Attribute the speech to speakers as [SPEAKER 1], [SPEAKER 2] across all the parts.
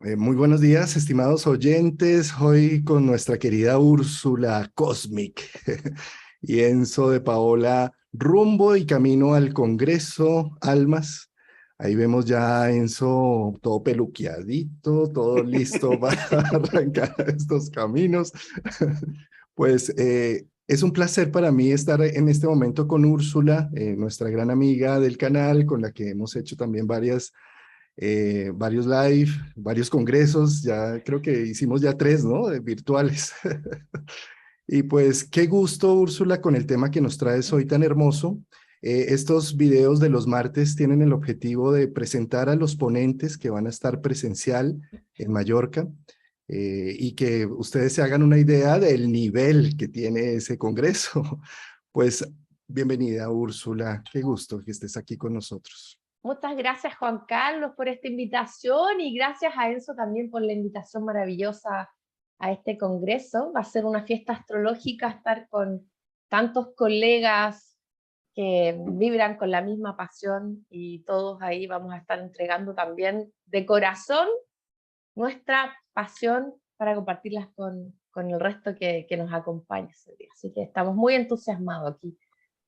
[SPEAKER 1] Muy buenos días, estimados oyentes. Hoy con nuestra querida Úrsula Cosmic y Enzo de Paola, rumbo y camino al Congreso Almas. Ahí vemos ya a Enzo todo peluqueadito, todo listo para arrancar estos caminos. Pues es un placer para mí estar en este momento con Úrsula, nuestra gran amiga del canal, con la que hemos hecho también varios live, varios congresos, ya creo que hicimos ya 3, ¿no? Virtuales. Y pues qué gusto, Úrsula, con el tema que nos traes hoy tan hermoso. Estos videos de los martes tienen el objetivo de presentar a los ponentes que van a estar presencial en Mallorca y que ustedes se hagan una idea del nivel que tiene ese congreso. Pues bienvenida, Úrsula. Qué gusto que estés aquí con nosotros.
[SPEAKER 2] Muchas gracias, Juan Carlos, por esta invitación y gracias a Enzo también por la invitación maravillosa a este congreso. Va a ser una fiesta astrológica estar con tantos colegas que vibran con la misma pasión y todos ahí vamos a estar entregando también de corazón nuestra pasión para compartirlas con el resto que nos acompaña ese día. Así que estamos muy entusiasmados aquí.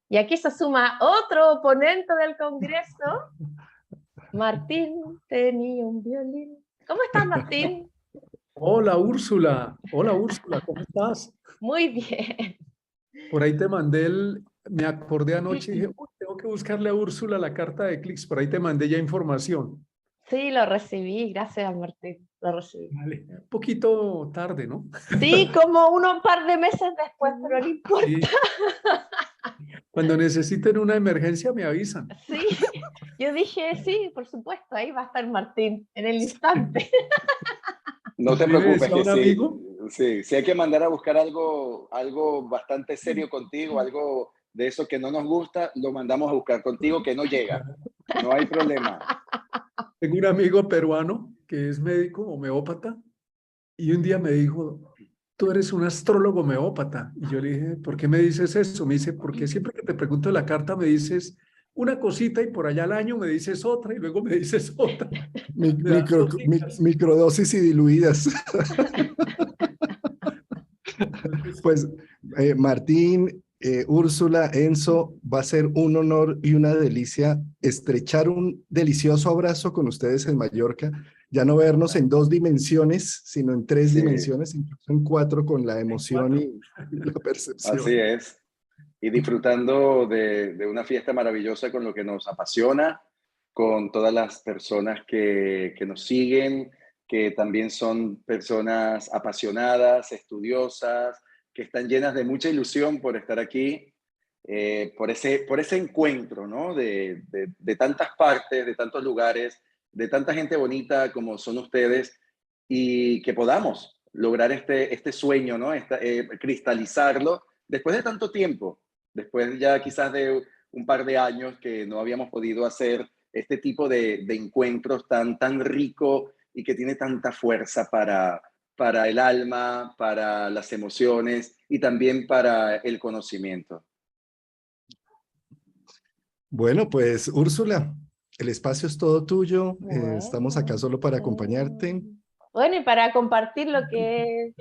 [SPEAKER 2] Y aquí se suma otro ponente del Congreso. Martín tenía un violín. ¿Cómo estás, Martín?
[SPEAKER 3] Hola Úrsula, ¿cómo estás?
[SPEAKER 2] Muy bien.
[SPEAKER 3] Por ahí te mandé me acordé anoche y dije, "Uy, tengo que buscarle a Úrsula la carta de clics, por ahí te mandé ya información.
[SPEAKER 2] Sí, lo recibí, gracias, Martín, lo recibí.
[SPEAKER 3] Vale, un poquito tarde, ¿no?
[SPEAKER 2] Sí, como un par de meses después, pero no importa.
[SPEAKER 3] Sí, cuando necesiten una emergencia me avisan.
[SPEAKER 2] Sí, yo dije, sí, por supuesto, ahí va a estar Martín en el instante.
[SPEAKER 4] No te
[SPEAKER 3] A mí me
[SPEAKER 4] preocupes
[SPEAKER 3] decía
[SPEAKER 4] que
[SPEAKER 3] un amigo,
[SPEAKER 4] sí hay que mandar a buscar algo bastante serio contigo, algo de eso que no nos gusta, lo mandamos a buscar contigo que no llega. No hay problema.
[SPEAKER 3] tengo un amigo peruano que es médico homeópata y un día me dijo, tú eres un astrólogo homeópata. Y yo le dije, ¿por qué me dices eso? Me dice, porque siempre que te pregunto la carta me dices una cosita y por allá al año me dices otra y luego me dices otra. Me das noticas.
[SPEAKER 1] Microdosis y diluidas.
[SPEAKER 3] Entonces,
[SPEAKER 1] Pues Martín, Úrsula, Enzo, va a ser un honor y una delicia estrechar un delicioso abrazo con ustedes en Mallorca, ya no vernos en 2 dimensiones, sino en 3 dimensiones, incluso en 4 con la
[SPEAKER 3] en
[SPEAKER 1] emoción
[SPEAKER 3] cuatro.
[SPEAKER 1] y la
[SPEAKER 4] Así
[SPEAKER 1] percepción.
[SPEAKER 4] es. Y disfrutando de una fiesta maravillosa con lo que nos apasiona, con todas las personas que nos siguen, que también son personas apasionadas, estudiosas, que están llenas de mucha ilusión por estar aquí, por ese encuentro, ¿no? De tantas partes, de tantos lugares, de tanta gente bonita como son ustedes, y que podamos lograr este sueño, ¿no? Cristalizarlo después de tanto tiempo, después ya quizás de un par de años que no habíamos podido hacer este tipo de encuentros tan rico y que tiene tanta fuerza para el alma, para las emociones y también para el conocimiento.
[SPEAKER 1] Bueno, pues Úrsula, el espacio es todo tuyo, estamos acá
[SPEAKER 2] Bueno,
[SPEAKER 1] solo para acompañarte.
[SPEAKER 2] bueno, y para compartir lo que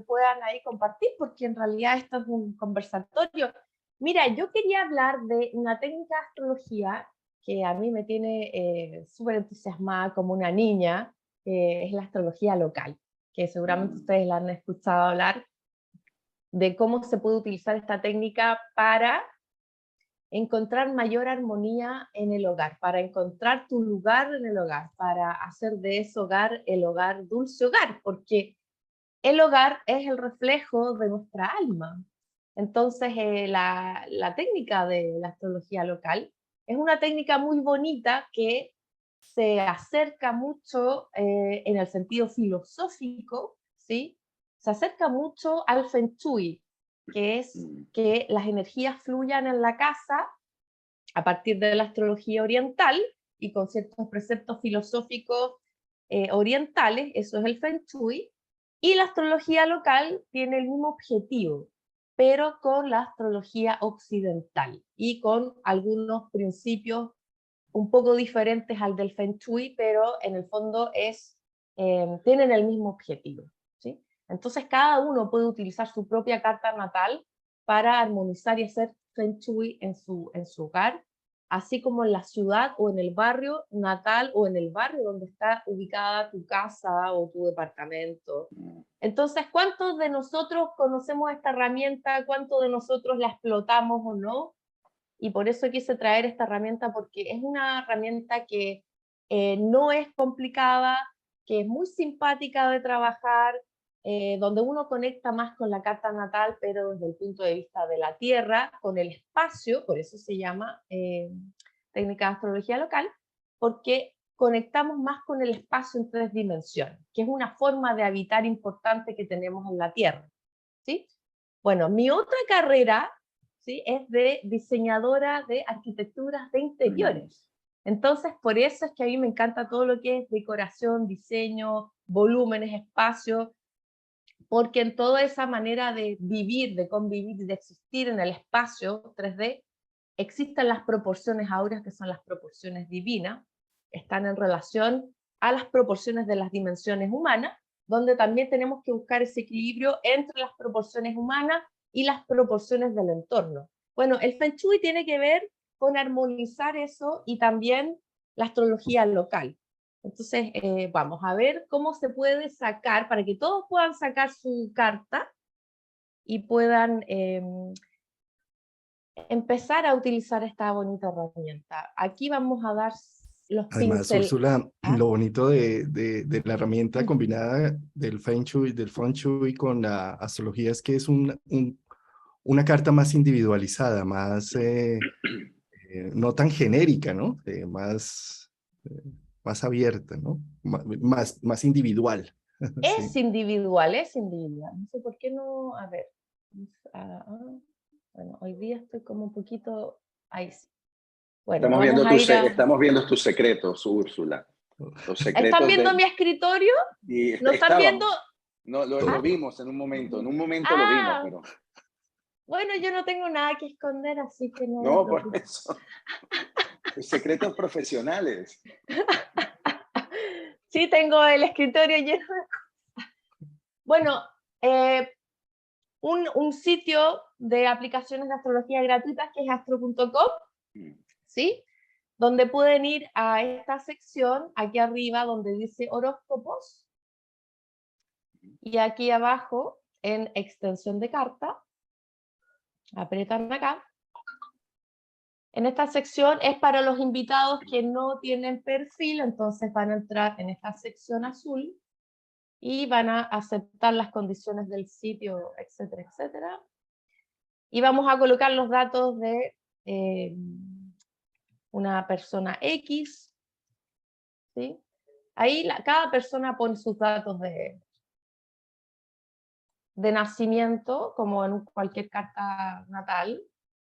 [SPEAKER 2] puedan ahí compartir, porque en realidad esto es un conversatorio. Mira, yo quería hablar de una técnica de astrología que a mí me tiene súper entusiasmada como una niña, que es la astrología local, que seguramente ustedes la han escuchado hablar de cómo se puede utilizar esta técnica para encontrar mayor armonía en el hogar, para encontrar tu lugar en el hogar, para hacer de ese hogar el hogar dulce hogar, porque el hogar es el reflejo de nuestra alma. Entonces, la técnica de la astrología local es una técnica muy bonita que se acerca mucho en el sentido filosófico, ¿sí? Se acerca mucho al Feng Shui, que es que las energías fluyan en la casa a partir de la astrología oriental y con ciertos preceptos filosóficos orientales, eso es el Feng Shui, y la astrología local tiene el mismo objetivo, pero con la astrología occidental y con algunos principios un poco diferentes al del Feng Shui, pero en el fondo es tienen el mismo objetivo, ¿sí? Entonces cada uno puede utilizar su propia carta natal para armonizar y hacer Feng Shui en su hogar, así como en la ciudad o en el barrio natal o en el barrio donde está ubicada tu casa o tu departamento. Entonces, ¿cuántos de nosotros conocemos esta herramienta? ¿Cuántos de nosotros la explotamos o no? Y por eso quise traer esta herramienta, porque es una herramienta que no es complicada, que es muy simpática de trabajar, donde uno conecta más con la carta natal, pero desde el punto de vista de la tierra, con el espacio, por eso se llama técnica de astrología local, porque conectamos más con el espacio en 3 dimensiones, que es una forma de habitar importante que tenemos en la tierra, ¿sí? Bueno, mi otra carrera, ¿sí?, es de diseñadora de arquitecturas de interiores. Entonces, por eso es que a mí me encanta todo lo que es decoración, diseño, volúmenes, espacio, porque en toda esa manera de vivir, de convivir, de existir en el espacio 3D, existen las proporciones áureas, que son las proporciones divinas, están en relación a las proporciones de las dimensiones humanas, donde también tenemos que buscar ese equilibrio entre las proporciones humanas y las proporciones del entorno. Bueno, el Feng Shui tiene que ver con armonizar eso y también la astrología local. Entonces, vamos a ver cómo se puede sacar, para que todos puedan sacar su carta y puedan empezar a utilizar esta bonita herramienta. Aquí vamos a dar los
[SPEAKER 1] Además,
[SPEAKER 2] pinceles.
[SPEAKER 1] Úrsula,
[SPEAKER 2] ¿Ah?
[SPEAKER 1] lo bonito de la herramienta combinada del Feng Shui con la astrología es que es una carta más individualizada, más no tan genérica, ¿no? Más abierta, ¿no? Más individual.
[SPEAKER 2] Es
[SPEAKER 1] Sí.
[SPEAKER 2] individual, es individual. No sé por qué no, a ver. Bueno, hoy día estoy como un poquito ahí. Bueno,
[SPEAKER 4] Estamos viendo tus secretos, Úrsula. Los
[SPEAKER 2] ¿Están
[SPEAKER 4] secretos
[SPEAKER 2] viendo
[SPEAKER 4] de...
[SPEAKER 2] mi escritorio?
[SPEAKER 4] Y
[SPEAKER 2] ¿No están viendo?
[SPEAKER 4] estábamos. No, lo vimos en un momento lo vimos,
[SPEAKER 2] Ah,
[SPEAKER 4] pero...
[SPEAKER 2] bueno, yo no tengo nada que esconder, así que no me
[SPEAKER 4] No, por
[SPEAKER 2] preocupo.
[SPEAKER 4] eso. Los secretos profesionales.
[SPEAKER 2] Sí, tengo el escritorio lleno de cosas. Bueno, un sitio de aplicaciones de astrología gratuitas que es astro.com, ¿sí? Donde pueden ir a esta sección, aquí arriba donde dice horóscopos, y aquí abajo en extensión de carta, aprietan acá. En esta sección es para los invitados que no tienen perfil, entonces van a entrar en esta sección azul y van a aceptar las condiciones del sitio, etcétera, etcétera. Y vamos a colocar los datos de una persona X, ¿sí? Ahí cada persona pone sus datos de nacimiento, como en cualquier carta natal.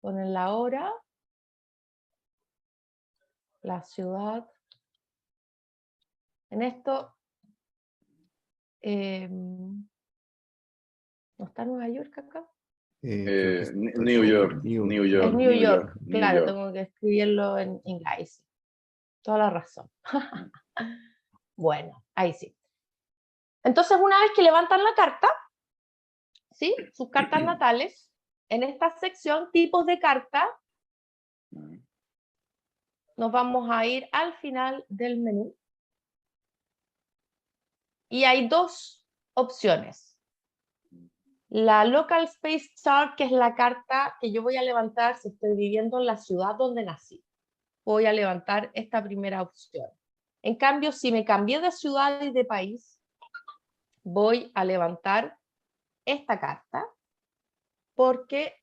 [SPEAKER 2] Ponen la hora, la ciudad. En esto, ¿no está Nueva York acá?
[SPEAKER 1] Creo que está
[SPEAKER 4] New York,
[SPEAKER 1] New
[SPEAKER 4] New
[SPEAKER 2] Es
[SPEAKER 4] York,
[SPEAKER 1] York.
[SPEAKER 2] New
[SPEAKER 4] New
[SPEAKER 2] York,
[SPEAKER 4] York, New
[SPEAKER 2] claro,
[SPEAKER 4] York.
[SPEAKER 2] tengo que escribirlo en inglés. Toda la razón. Bueno, ahí sí. Entonces, una vez que levantan la carta, ¿sí?, sus cartas natales, en esta sección, tipos de carta, nos vamos a ir al final del menú. Y hay 2 opciones. La Local Space Chart, que es la carta que yo voy a levantar si estoy viviendo en la ciudad donde nací. Voy a levantar esta primera opción. En cambio, si me cambié de ciudad y de país, voy a levantar esta carta, porque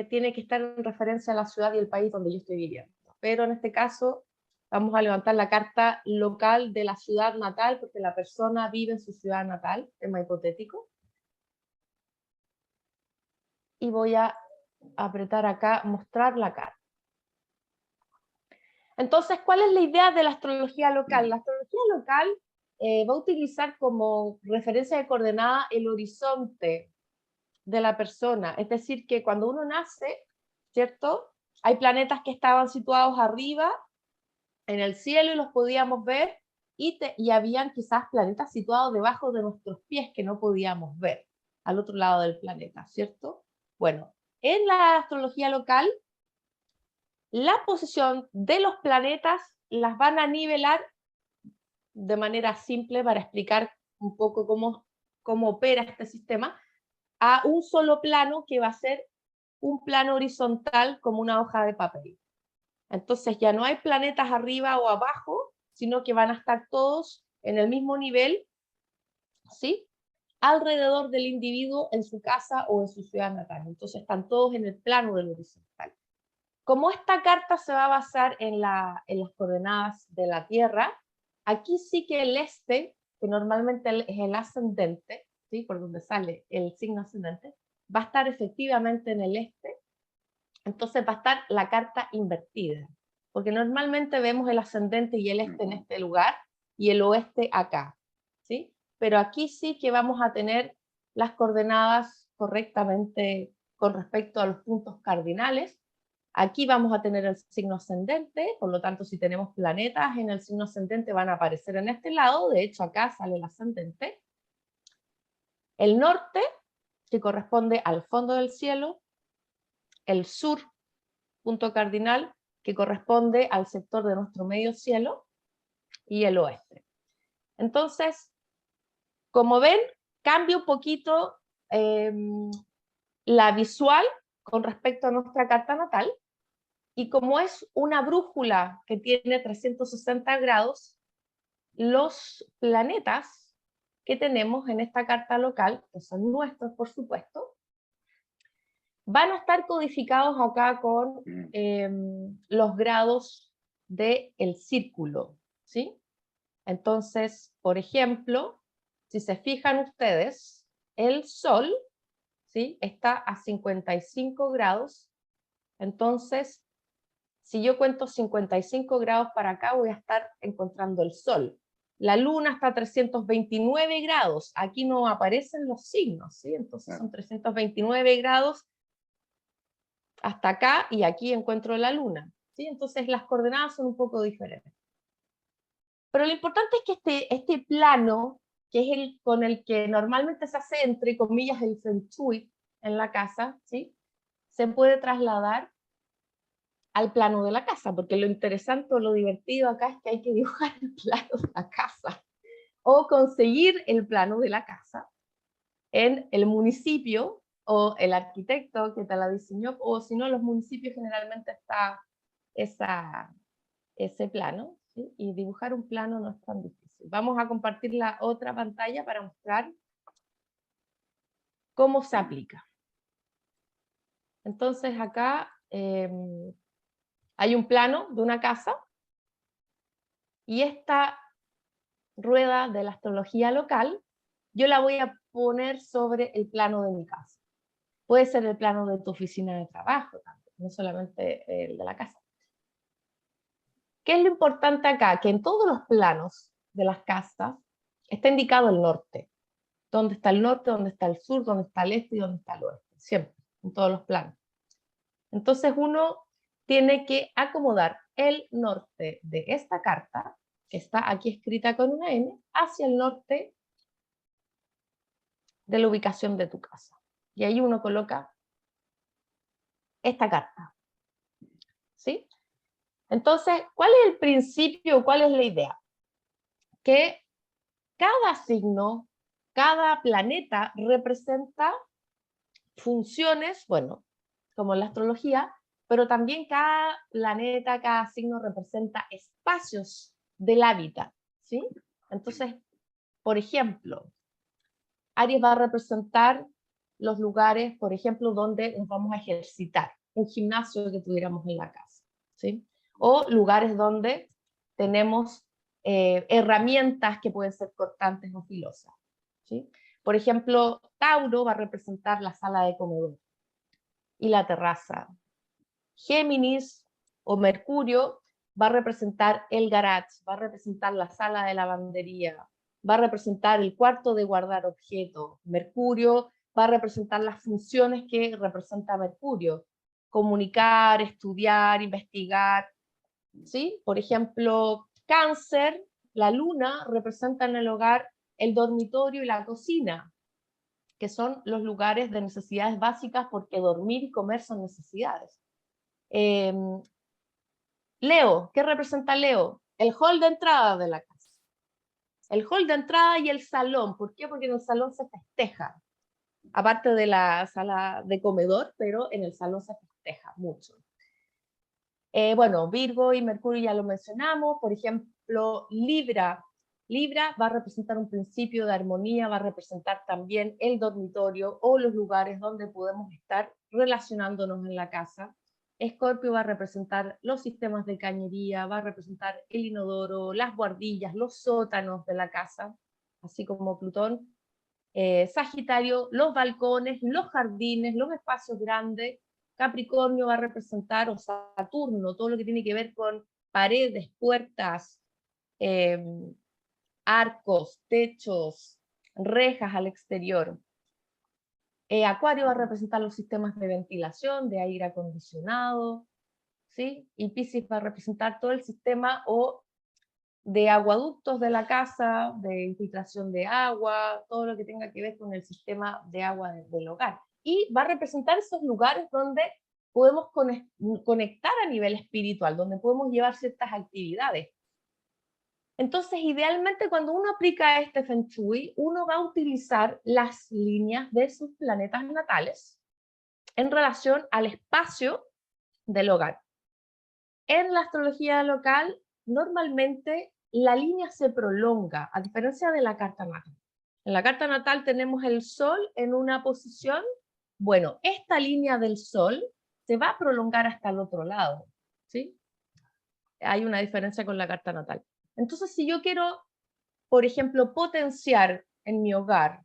[SPEAKER 2] tiene que estar en referencia a la ciudad y el país donde yo estoy viviendo. Pero en este caso vamos a levantar la carta local de la ciudad natal, porque la persona vive en su ciudad natal, tema hipotético. Y voy a apretar acá, mostrar la carta. Entonces, ¿cuál es la idea de la astrología local? La astrología local va a utilizar como referencia de coordenada el horizonte de la persona. Es decir, que cuando uno nace, ¿cierto?, hay planetas que estaban situados arriba en el cielo y los podíamos ver y habían quizás planetas situados debajo de nuestros pies que no podíamos ver al otro lado del planeta, ¿cierto? Bueno, en la astrología local, la posición de los planetas las van a nivelar de manera simple para explicar un poco cómo opera este sistema, a un solo plano que va a ser un plano horizontal como una hoja de papel. Entonces ya no hay planetas arriba o abajo, sino que van a estar todos en el mismo nivel, ¿sí? Alrededor del individuo en su casa o en su ciudad natal. Entonces están todos en el plano del horizontal. Como esta carta se va a basar en las coordenadas de la Tierra, aquí sí que el este, que normalmente es el ascendente, ¿sí? Por donde sale el signo ascendente, va a estar efectivamente en el este. Entonces va a estar la carta invertida, porque normalmente vemos el ascendente y el este en este lugar y el oeste acá, ¿sí? Pero aquí sí que vamos a tener las coordenadas correctamente con respecto a los puntos cardinales. Aquí vamos a tener el signo ascendente, por lo tanto si tenemos planetas en el signo ascendente van a aparecer en este lado, de hecho acá sale el ascendente. El norte, que corresponde al fondo del cielo, el sur, punto cardinal, que corresponde al sector de nuestro medio cielo, y el oeste. Entonces, como ven, cambia un poquito la visual con respecto a nuestra carta natal, y como es una brújula que tiene 360 grados, los planetas que tenemos en esta carta local, que son nuestros por supuesto, van a estar codificados acá con los grados del círculo, ¿sí? Entonces, por ejemplo, si se fijan ustedes, el Sol, ¿sí? Está a 55 grados, entonces, si yo cuento 55 grados para acá, voy a estar encontrando el Sol. La Luna está a 329 grados, aquí no aparecen los signos, ¿sí? Entonces son 329 grados hasta acá, y aquí encuentro la Luna, ¿sí? Entonces las coordenadas son un poco diferentes. Pero lo importante es que este plano, que es el con el que normalmente se hace, entre comillas, el Feng Shui en la casa, ¿sí? Se puede trasladar al plano de la casa, porque lo interesante o lo divertido acá es que hay que dibujar el plano de la casa, o conseguir el plano de la casa en el municipio, o el arquitecto que te la diseñó, o si no, los municipios generalmente está ese plano, ¿sí? Y dibujar un plano no es tan difícil. Vamos a compartir la otra pantalla para mostrar cómo se aplica. Entonces acá hay un plano de una casa, y esta rueda de la astrología local yo la voy a poner sobre el plano de mi casa. Puede ser el plano de tu oficina de trabajo también, no solamente el de la casa. ¿Qué es lo importante acá? Que en todos los planos de las casas está indicado el norte. ¿Dónde está el norte? ¿Dónde está el sur? ¿Dónde está el este? ¿Y dónde está el oeste? Siempre, en todos los planos. Entonces uno tiene que acomodar el norte de esta carta, que está aquí escrita con una N, hacia el norte de la ubicación de tu casa. Y ahí uno coloca esta carta, ¿sí? Entonces, ¿cuál es el principio? ¿Cuál es la idea? Que cada signo, cada planeta representa funciones, bueno, como en la astrología, pero también cada planeta, cada signo representa espacios del hábitat, ¿sí? Entonces, por ejemplo, Aries va a representar los lugares, por ejemplo, donde nos vamos a ejercitar, un gimnasio que tuviéramos en la casa, ¿sí? O lugares donde tenemos herramientas que pueden ser cortantes o filosas, ¿sí? Por ejemplo, Tauro va a representar la sala de comedor y la terraza. Géminis o Mercurio va a representar el garage, va a representar la sala de lavandería, va a representar el cuarto de guardar objetos. Mercurio va a representar las funciones que representa Mercurio: comunicar, estudiar, investigar, ¿sí? Por ejemplo, Cáncer la luna representa en el hogar el dormitorio y la cocina, que son los lugares de necesidades básicas, porque dormir y comer son necesidades. Leo, ¿qué representa Leo? El hall de entrada de la casa. El hall de entrada y el salón. ¿Por qué? Porque en el salón se festeja. Aparte de la sala de comedor, pero en el salón se festeja mucho. Bueno, Virgo y Mercurio ya lo mencionamos. Por ejemplo, Libra. Libra va a representar un principio de armonía, va a representar también el dormitorio o los lugares donde podemos estar relacionándonos en la casa. Escorpio va a representar los sistemas de cañería, va a representar el inodoro, las buhardillas, los sótanos de la casa, así como Plutón. Sagitario, los balcones, los jardines, los espacios grandes. Capricornio va a representar, o Saturno, todo lo que tiene que ver con paredes, puertas, arcos, techos, rejas al exterior. Acuario va a representar los sistemas de ventilación, de aire acondicionado, ¿sí? Y Piscis va a representar todo el sistema o de aguaductos de la casa, de infiltración de agua, todo lo que tenga que ver con el sistema de agua del hogar. Y va a representar esos lugares donde podemos conectar a nivel espiritual, donde podemos llevar ciertas actividades. Entonces, idealmente, cuando uno aplica este Feng Shui, uno va a utilizar las líneas de sus planetas natales en relación al espacio del hogar. En la astrología local, normalmente la línea se prolonga, a diferencia de la carta natal. En la carta natal tenemos el Sol en una posición, bueno, esta línea del Sol se va a prolongar hasta el otro lado, ¿sí? Hay una diferencia con la carta natal. Entonces, si yo quiero, por ejemplo, potenciar en mi hogar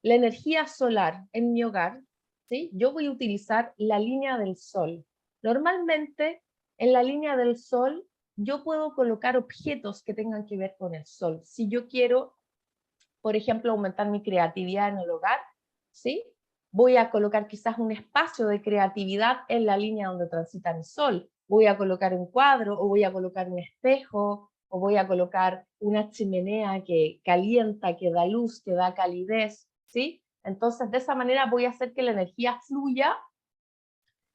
[SPEAKER 2] la energía solar en mi hogar, ¿sí? Yo voy a utilizar la línea del Sol. Normalmente, en la línea del Sol, yo puedo colocar objetos que tengan que ver con el Sol. Si yo quiero, por ejemplo, aumentar mi creatividad en el hogar, ¿sí? Voy a colocar quizás un espacio de creatividad en la línea donde transita el Sol. Voy a colocar un cuadro, o voy a colocar un espejo, o voy a colocar una chimenea que calienta, que da luz, que da calidez, ¿sí? Entonces, de esa manera voy a hacer que la energía fluya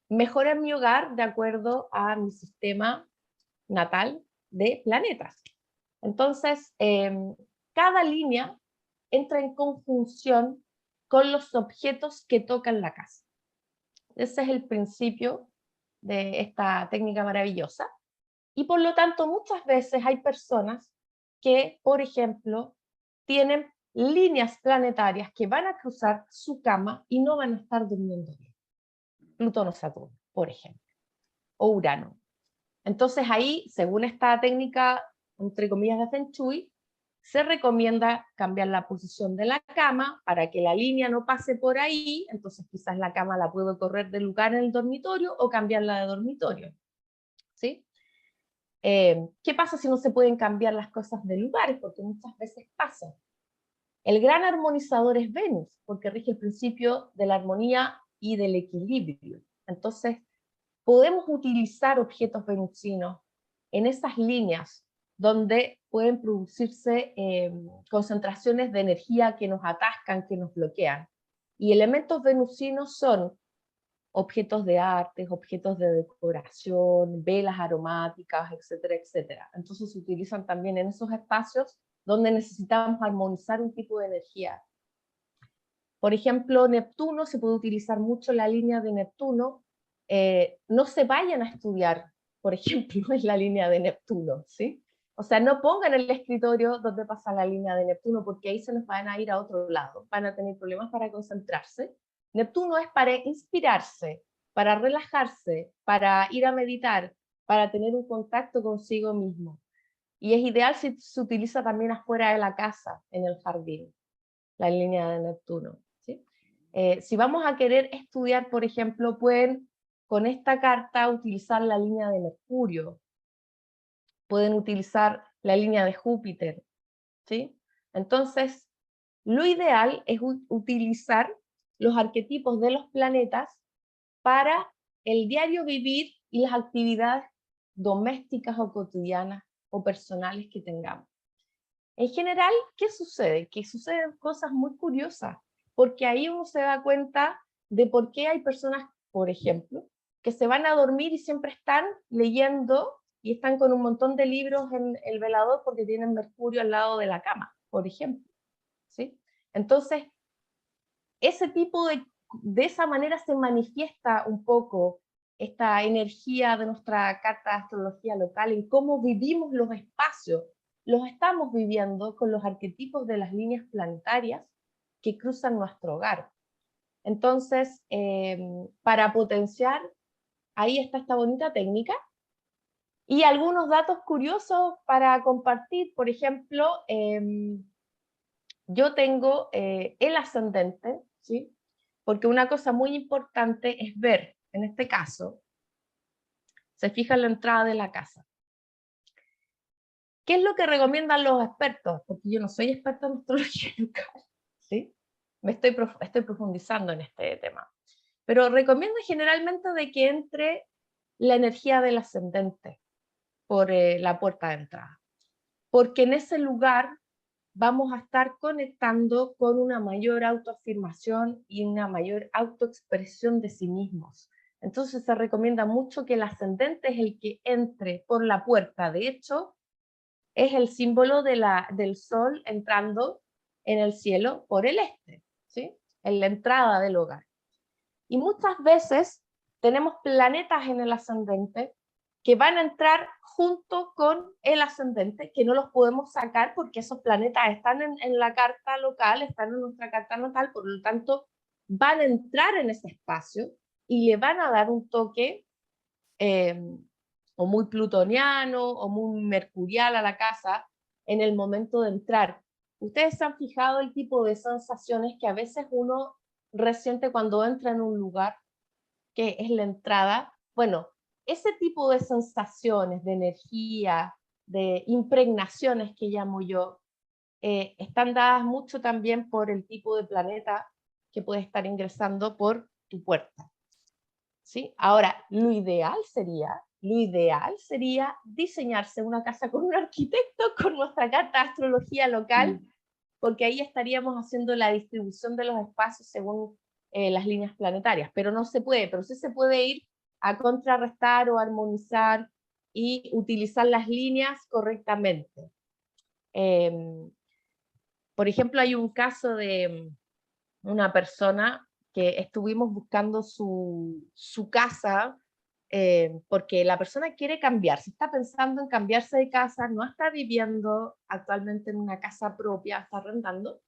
[SPEAKER 2] mejor en mi hogar de acuerdo a mi sistema natal de planetas. Entonces, cada línea entra en conjunción con los objetos que tocan la casa. Ese es el principio de esta técnica maravillosa. Y por lo tanto, muchas veces hay personas que, por ejemplo, tienen líneas planetarias que van a cruzar su cama y no van a estar durmiendo bien. Plutón o Saturno, por ejemplo, o Urano. Entonces ahí, según esta técnica, entre comillas, de Feng Shui, se recomienda cambiar la posición de la cama para que la línea no pase por ahí. Entonces quizás la cama la puedo correr de lugar en el dormitorio o cambiarla de dormitorio, ¿sí? ¿Qué pasa si no se pueden cambiar las cosas de lugares? Porque muchas veces pasa. El gran armonizador es Venus, porque rige el principio de la armonía y del equilibrio. Entonces, podemos utilizar objetos venusinos en esas líneas donde pueden producirse concentraciones de energía que nos atascan, que nos bloquean. Y elementos venusinos son objetos de arte, objetos de decoración, velas aromáticas, etcétera, etcétera. Entonces se utilizan también en esos espacios donde necesitamos armonizar un tipo de energía. Por ejemplo, Neptuno, se puede utilizar mucho la línea de Neptuno. No se vayan a estudiar, por ejemplo, en la línea de Neptuno, ¿sí? O sea, no pongan el escritorio donde pasa la línea de Neptuno, porque ahí se nos van a ir a otro lado, van a tener problemas para concentrarse. Neptuno es para inspirarse, para relajarse, para ir a meditar, para tener un contacto consigo mismo. Y es ideal si se utiliza también afuera de la casa, en el jardín, la línea de Neptuno, ¿sí? Si vamos a querer estudiar, por ejemplo, pueden con esta carta utilizar la línea de Mercurio, pueden utilizar la línea de Júpiter, ¿sí? Entonces, lo ideal es utilizar los arquetipos de los planetas para el diario vivir y las actividades domésticas o cotidianas o personales que tengamos. En general, ¿qué sucede? Que suceden cosas muy curiosas, porque ahí uno se da cuenta de por qué hay personas, por ejemplo, que se van a dormir y siempre están leyendo y están con un montón de libros en el velador porque tienen Mercurio al lado de la cama, por ejemplo. ¿Sí? Entonces, ese tipo de esa manera se manifiesta un poco esta energía de nuestra carta de astrología local en cómo vivimos los espacios. Los estamos viviendo con los arquetipos de las líneas planetarias que cruzan nuestro hogar. Entonces, para potenciar, ahí está esta bonita técnica. Y algunos datos curiosos para compartir, por ejemplo, yo tengo el ascendente, ¿sí? Porque una cosa muy importante es ver, en este caso, se fija en la entrada de la casa. ¿Qué es lo que recomiendan los expertos? Porque yo no soy experta en astrología local, ¿sí? Estoy profundizando en este tema. Pero recomiendo generalmente de que entre la energía del ascendente por la puerta de entrada. Porque en ese lugar vamos a estar conectando con una mayor autoafirmación y una mayor autoexpresión de sí mismos. Entonces se recomienda mucho que el ascendente es el que entre por la puerta. De hecho, es el símbolo del sol entrando en el cielo por el este, ¿sí? En la entrada del hogar. Y muchas veces tenemos planetas en el ascendente que van a entrar junto con el ascendente, que no los podemos sacar porque esos planetas están en la carta local, están en nuestra carta natal, por lo tanto van a entrar en ese espacio y le van a dar un toque o muy plutoniano o muy mercurial a la casa en el momento de entrar. Ustedes se han fijado el tipo de sensaciones que a veces uno resiente cuando entra en un lugar, que es la entrada. Bueno, ese tipo de sensaciones, de energía, de impregnaciones que llamo yo, están dadas mucho también por el tipo de planeta que puede estar ingresando por tu puerta. ¿Sí? Ahora, lo ideal sería diseñarse una casa con un arquitecto, con nuestra carta de astrología local, porque ahí estaríamos haciendo la distribución de los espacios según las líneas planetarias, pero no se puede, pero sí se puede ir a contrarrestar o armonizar y utilizar las líneas correctamente. Por ejemplo, hay un caso de una persona que estuvimos buscando su casa porque la persona quiere cambiarse, está pensando en cambiarse de casa, no está viviendo actualmente en una casa propia, está arrendando,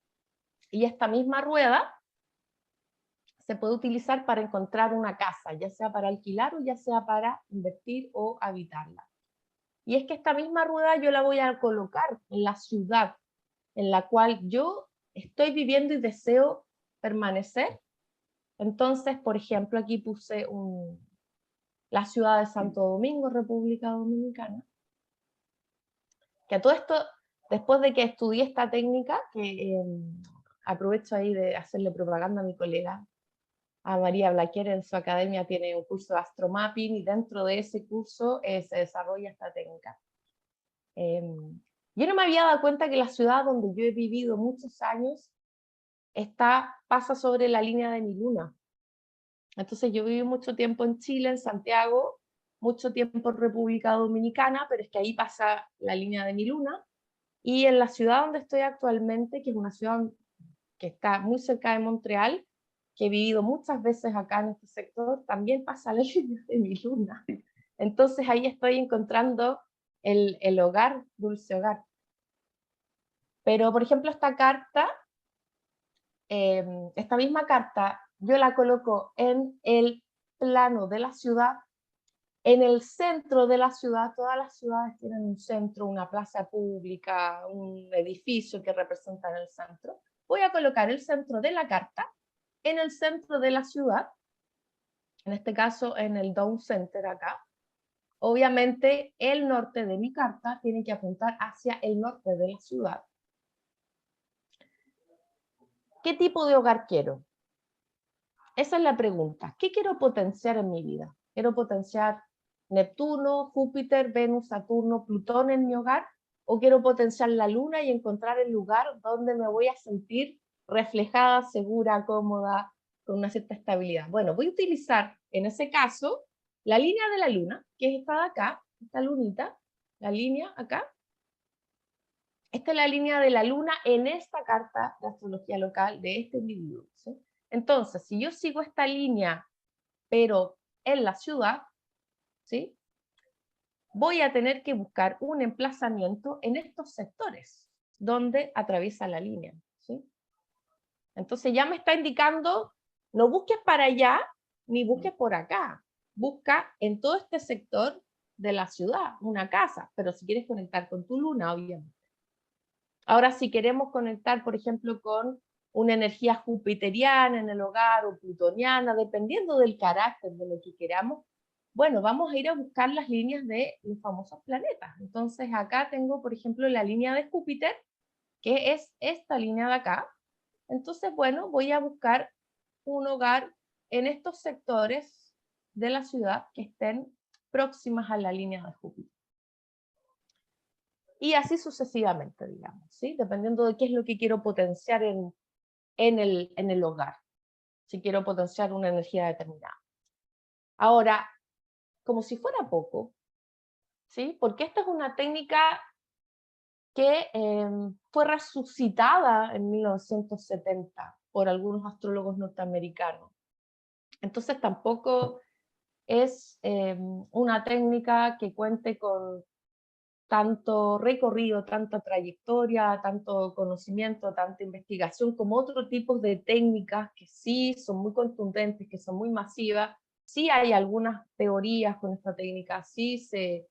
[SPEAKER 2] y esta misma rueda se puede utilizar para encontrar una casa, ya sea para alquilar o ya sea para invertir o habitarla. Y es que esta misma rueda yo la voy a colocar en la ciudad en la cual yo estoy viviendo y deseo permanecer. Entonces, por ejemplo, aquí puse la ciudad de Santo Domingo, República Dominicana, que a todo esto, después de que estudié esta técnica, que aprovecho ahí de hacerle propaganda a mi colega, a María Blaquier, en su academia tiene un curso de astromapping y dentro de ese curso se desarrolla esta técnica. Yo no me había dado cuenta que la ciudad donde yo he vivido muchos años pasa sobre la línea de mi luna. Entonces yo viví mucho tiempo en Chile, en Santiago, mucho tiempo en República Dominicana, pero es que ahí pasa la línea de mi luna. Y en la ciudad donde estoy actualmente, que es una ciudad que está muy cerca de Montreal, que he vivido muchas veces acá en este sector, también pasa la línea de mi luna. Entonces ahí estoy encontrando el hogar, dulce hogar. Pero, por ejemplo, esta misma carta, yo la coloco en el plano de la ciudad, en el centro de la ciudad. Todas las ciudades tienen un centro, una plaza pública, un edificio que representa el centro. Voy a colocar el centro de la carta en el centro de la ciudad, en este caso en el Down Center acá. Obviamente el norte de mi carta tiene que apuntar hacia el norte de la ciudad. ¿Qué tipo de hogar quiero? Esa es la pregunta. ¿Qué quiero potenciar en mi vida? ¿Quiero potenciar Neptuno, Júpiter, Venus, Saturno, Plutón en mi hogar? o quiero potenciar la luna y encontrar el lugar donde me voy a sentir reflejada, segura, cómoda, con una cierta estabilidad. Bueno, voy a utilizar en ese caso la línea de la luna, que es esta de acá, esta lunita, la línea acá. Esta es la línea de la luna en esta carta de astrología local de este individuo, ¿sí? Entonces, si yo sigo esta línea, pero en la ciudad, ¿sí?, voy a tener que buscar un emplazamiento en estos sectores donde atraviesa la línea, ¿sí? Entonces ya me está indicando, no busques para allá, ni busques por acá. Busca en todo este sector de la ciudad, una casa, pero si quieres conectar con tu luna, obviamente. Ahora, si queremos conectar, por ejemplo, con una energía jupiteriana en el hogar o plutoniana, dependiendo del carácter de lo que queramos, bueno, vamos a ir a buscar las líneas de los famosos planetas. Entonces, acá tengo, por ejemplo, la línea de Júpiter, que es esta línea de acá. Entonces, bueno, voy a buscar un hogar en estos sectores de la ciudad que estén próximas a la línea de Júpiter. Y así sucesivamente, digamos, ¿sí? Dependiendo de qué es lo que quiero potenciar en el hogar, si quiero potenciar una energía determinada. Ahora, como si fuera poco, ¿sí? Porque esta es una técnica que fue resucitada en 1970 por algunos astrólogos norteamericanos. Entonces tampoco es una técnica que cuente con tanto recorrido, tanta trayectoria, tanto conocimiento, tanta investigación, como otro tipo de técnicas que sí son muy contundentes, que son muy masivas. Sí hay algunas teorías con esta técnica, sí se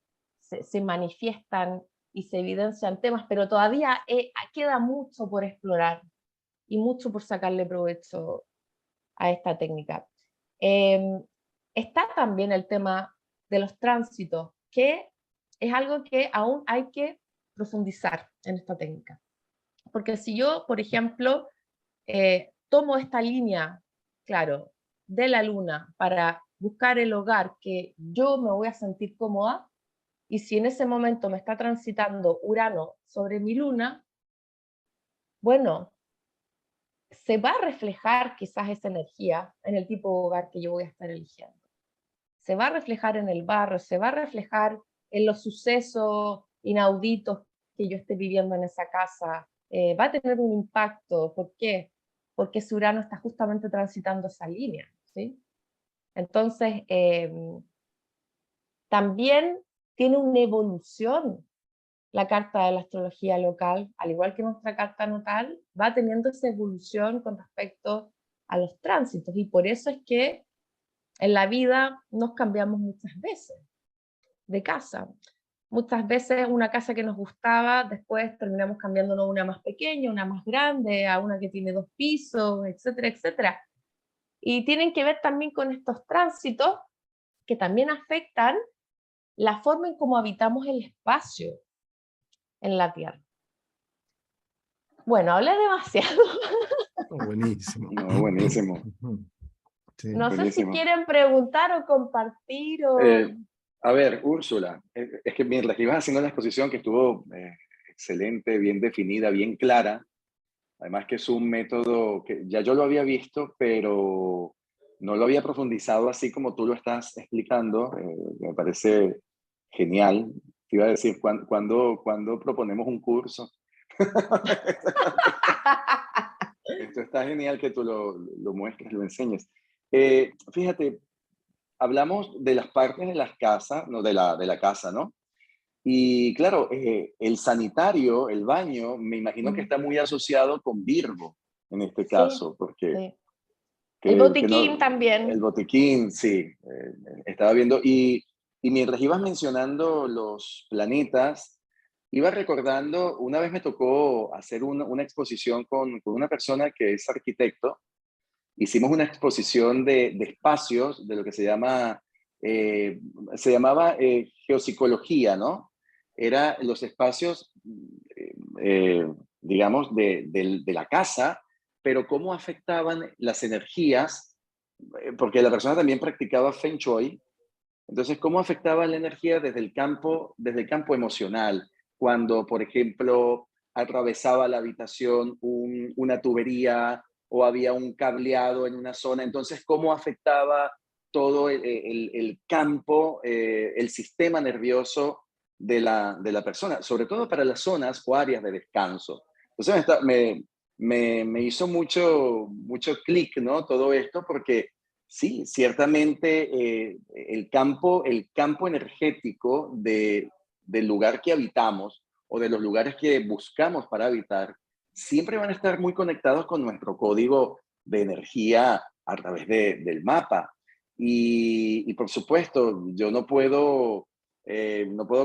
[SPEAKER 2] manifiestan y se evidencian temas, pero todavía queda mucho por explorar y mucho por sacarle provecho a esta técnica. Está también el tema de los tránsitos, que es algo que aún hay que profundizar en esta técnica. Porque si yo, por ejemplo, tomo esta línea, claro, de la luna para buscar el hogar que yo me voy a sentir cómoda, y si en ese momento me está transitando Urano sobre mi luna, bueno, se va a reflejar quizás esa energía en el tipo de hogar que yo voy a estar eligiendo. Se va a reflejar en el barrio, se va a reflejar en los sucesos inauditos que yo esté viviendo en esa casa. Va a tener un impacto. ¿Por qué? Porque ese Urano está justamente transitando esa línea, ¿sí? Entonces, también tiene una evolución la carta de la astrología local, al igual que nuestra carta natal, va teniendo esa evolución con respecto a los tránsitos, y por eso es que en la vida nos cambiamos muchas veces de casa. Muchas veces una casa que nos gustaba, después terminamos cambiándonos a una más pequeña, una más grande, a una que tiene 2 pisos, etcétera, etcétera. Y tienen que ver también con estos tránsitos que también afectan la forma en cómo habitamos el espacio en la Tierra. Bueno, hablé demasiado.
[SPEAKER 1] Buenísimo.
[SPEAKER 4] No, buenísimo.
[SPEAKER 1] Sí.
[SPEAKER 2] No sé si
[SPEAKER 4] Buenísimo.
[SPEAKER 2] quieren preguntar o compartir o...
[SPEAKER 4] A ver, Úrsula, es que mientras ibas haciendo la exposición, que estuvo excelente, bien definida, bien clara, además que es un método que ya yo lo había visto, pero no lo había profundizado así como tú lo estás explicando, me parece genial. Te iba a decir, ¿cuándo proponemos un curso? Esto está genial que tú lo muestres, lo enseñes. Fíjate, hablamos de las partes de las casas, no, de la casa, ¿no? Y claro, el sanitario, el baño, me imagino que está muy asociado con Virgo en este
[SPEAKER 2] Sí,
[SPEAKER 4] caso, porque
[SPEAKER 2] sí. El botiquín
[SPEAKER 4] no, el
[SPEAKER 2] también.
[SPEAKER 4] botiquín, sí, estaba viendo. Y mientras ibas mencionando los planetas, iba recordando, una vez me tocó hacer una exposición con una persona que es arquitecto. Hicimos una exposición de espacios, de lo que se llamaba geopsicología, ¿no? Era los espacios, eh, digamos, de la casa, pero cómo afectaban las energías, porque la persona también practicaba Feng Shui, entonces cómo afectaba la energía desde el campo emocional, cuando, por ejemplo, atravesaba la habitación una tubería o había un cableado en una zona. Entonces, ¿cómo afectaba todo el campo, el sistema nervioso de la persona? Sobre todo para las zonas o áreas de descanso. Entonces, me hizo mucho clic, ¿no? Todo esto, porque sí, ciertamente el campo energético del lugar que habitamos o de los lugares que buscamos para habitar, siempre van a estar muy conectados con nuestro código de energía a través del mapa. Y por supuesto, yo no puedo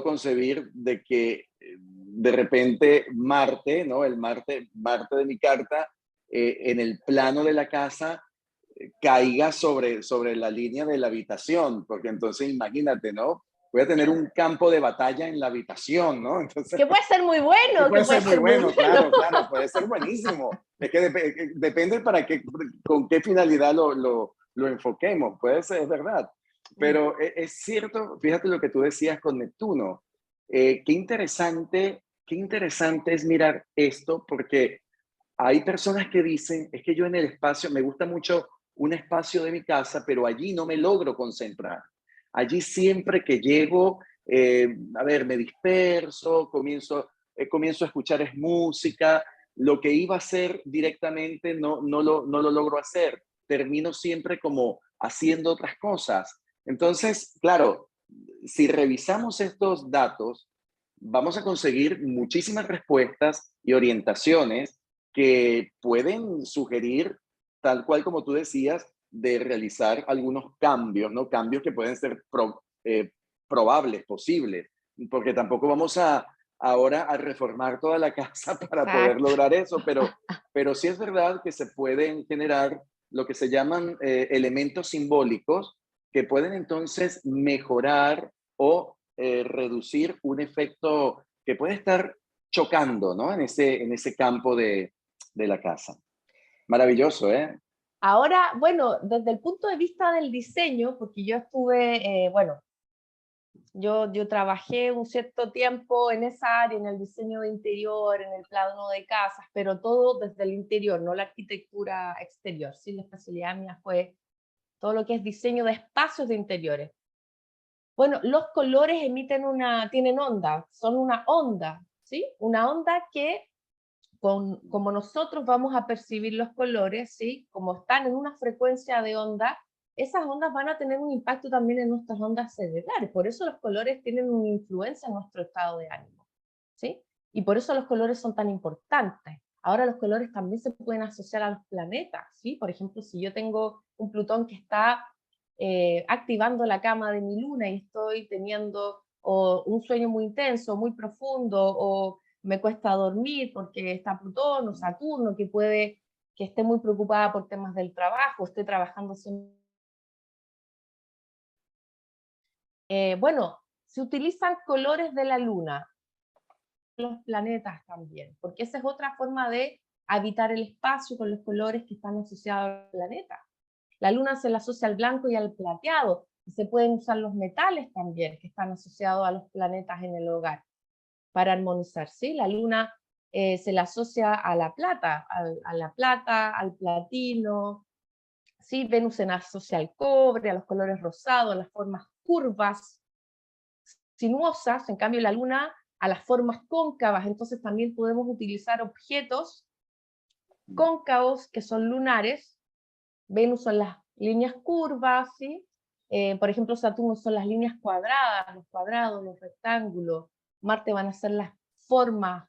[SPEAKER 4] concebir de que de repente Marte, ¿no? Marte de mi carta, en el plano de la casa, caiga sobre la línea de la habitación, porque entonces imagínate, ¿no? Voy a tener un campo de batalla en la habitación, ¿no? Entonces,
[SPEAKER 2] Que puede ser muy bueno,
[SPEAKER 4] puede
[SPEAKER 2] que puede
[SPEAKER 4] ser muy
[SPEAKER 2] ser muy
[SPEAKER 4] bueno,
[SPEAKER 2] bueno.
[SPEAKER 4] claro, puede ser buenísimo. Es que depende para qué, con qué finalidad lo enfoquemos, puede ser, es verdad. Pero es cierto, fíjate lo que tú decías con Neptuno. Qué interesante es mirar esto, porque hay personas que dicen, es que yo en el espacio, me gusta mucho un espacio de mi casa, pero allí no me logro concentrar. Allí siempre que llego, a ver, me disperso, comienzo a escuchar es música, lo que iba a hacer directamente no lo logro hacer. Termino siempre como haciendo otras cosas. Entonces, claro, si revisamos estos datos, vamos a conseguir muchísimas respuestas y orientaciones que pueden sugerir, tal cual como tú decías, de realizar algunos cambios, ¿no? Cambios que pueden ser probables, posibles, porque tampoco vamos ahora a reformar toda la casa para poder
[SPEAKER 2] Exacto.
[SPEAKER 4] lograr eso, pero sí es verdad que se pueden generar lo que se llaman elementos simbólicos que pueden entonces mejorar o reducir un efecto que puede estar chocando, ¿no? En ese campo de la casa. Maravilloso, ¿eh?
[SPEAKER 2] Ahora, bueno, desde el punto de vista del diseño, porque yo estuve, bueno, yo trabajé un cierto tiempo en esa área, en el diseño de interior, en el plano de casas, pero todo desde el interior, no la arquitectura exterior. Sí, la especialidad mía fue todo lo que es diseño de espacios de interiores. Bueno, los colores tienen onda, son una onda, ¿sí? Una onda que como nosotros vamos a percibir los colores, ¿sí? Como están en una frecuencia de onda, esas ondas van a tener un impacto también en nuestras ondas cerebrales. Por eso los colores tienen una influencia en nuestro estado de ánimo, ¿sí? Y por eso los colores son tan importantes. Ahora los colores también se pueden asociar a los planetas, ¿sí? Por ejemplo, si yo tengo un Plutón que está activando la cama de mi luna y estoy teniendo un sueño muy intenso, muy profundo, o me cuesta dormir porque está Plutón o Saturno, que esté muy preocupada por temas del trabajo, esté trabajando sin... bueno, se utilizan colores de la luna, los planetas también, porque esa es otra forma de habitar el espacio con los colores que están asociados al planeta. La luna se la asocia al blanco y al plateado, y se pueden usar los metales también, que están asociados a los planetas en el hogar, para armonizar, ¿sí? La luna se la asocia a la plata, al platino, ¿sí? Venus se la asocia al cobre, a los colores rosados, a las formas curvas, sinuosas, en cambio la luna a las formas cóncavas, entonces también podemos utilizar objetos cóncavos que son lunares. Venus son las líneas curvas, ¿sí? Por ejemplo, Saturno son las líneas cuadradas, los cuadrados, los rectángulos. Marte van a ser las formas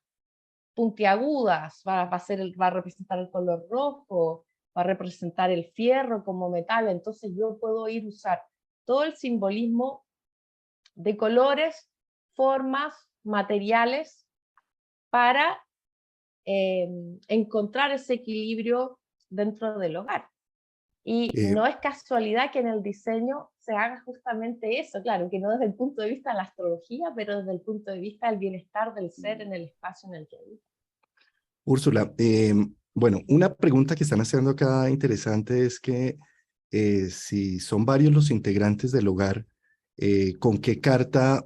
[SPEAKER 2] puntiagudas, va a representar el color rojo, va a representar el fierro como metal. Entonces yo puedo usar todo el simbolismo de colores, formas, materiales para encontrar ese equilibrio dentro del hogar. Y
[SPEAKER 1] Eh,
[SPEAKER 2] no es casualidad que en el diseño se haga justamente eso, claro, que no desde el punto de vista de la astrología, pero desde el punto de vista del bienestar del ser en el espacio en el que vive.
[SPEAKER 1] Úrsula, bueno, una pregunta que están haciendo acá interesante es que si son varios los integrantes del hogar, ¿con qué carta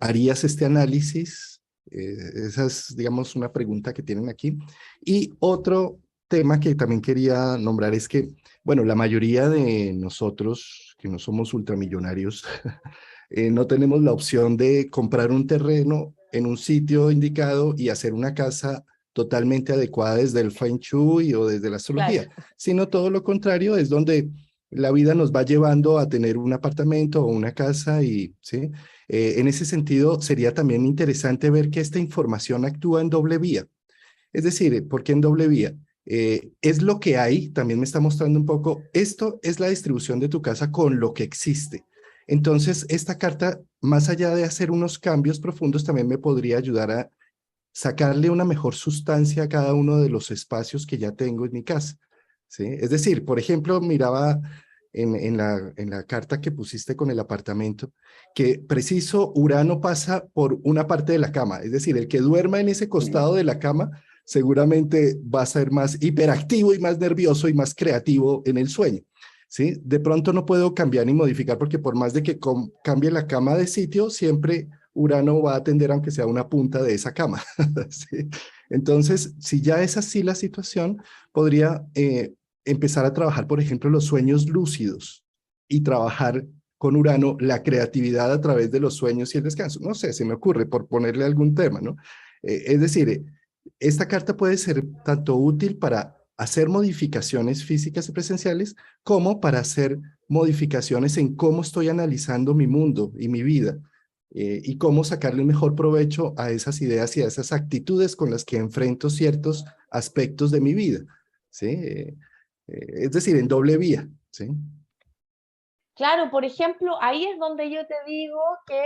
[SPEAKER 1] harías este análisis Esa es, digamos, una pregunta que tienen aquí. Y otro tema que también quería nombrar es que, bueno, la mayoría de nosotros que no somos ultramillonarios, no tenemos la opción de comprar un terreno en un sitio indicado y hacer una casa totalmente adecuada desde el Feng Shui o desde la astrología,
[SPEAKER 2] Claro.
[SPEAKER 1] sino todo lo contrario, es donde la vida nos va llevando a tener un apartamento o una casa y, ¿sí? En ese sentido, sería también interesante ver que esta información actúa en doble vía. Es decir, ¿por qué en doble vía? Es lo que hay, también me está mostrando un poco, esto es la distribución de tu casa con lo que existe. Entonces, esta carta, más allá de hacer unos cambios profundos, también me podría ayudar a sacarle una mejor sustancia a cada uno de los espacios que ya tengo en mi casa. ¿Sí? Es decir, por ejemplo, miraba en la carta que pusiste con el apartamento, que preciso Urano pasa por una parte de la cama, es decir, el que duerma en ese costado de la cama seguramente va a ser más hiperactivo y más nervioso y más creativo en el sueño. ¿Sí? De pronto no puedo cambiar ni modificar porque por más de que cambie la cama de sitio, siempre Urano va a atender aunque sea una punta de esa cama. ¿Sí? Entonces, si ya es así la situación, podría empezar a trabajar, por ejemplo, los sueños lúcidos y trabajar con Urano la creatividad a través de los sueños y el descanso. No sé, se me ocurre por ponerle algún tema, ¿no? Es decir, esta carta puede ser tanto útil para hacer modificaciones físicas y presenciales como para hacer modificaciones en cómo estoy analizando mi mundo y mi vida y cómo sacarle un mejor provecho a esas ideas y a esas actitudes con las que enfrento ciertos aspectos de mi vida. ¿Sí? Es decir, en doble vía. ¿Sí?
[SPEAKER 2] Claro, por ejemplo, ahí es donde yo te digo que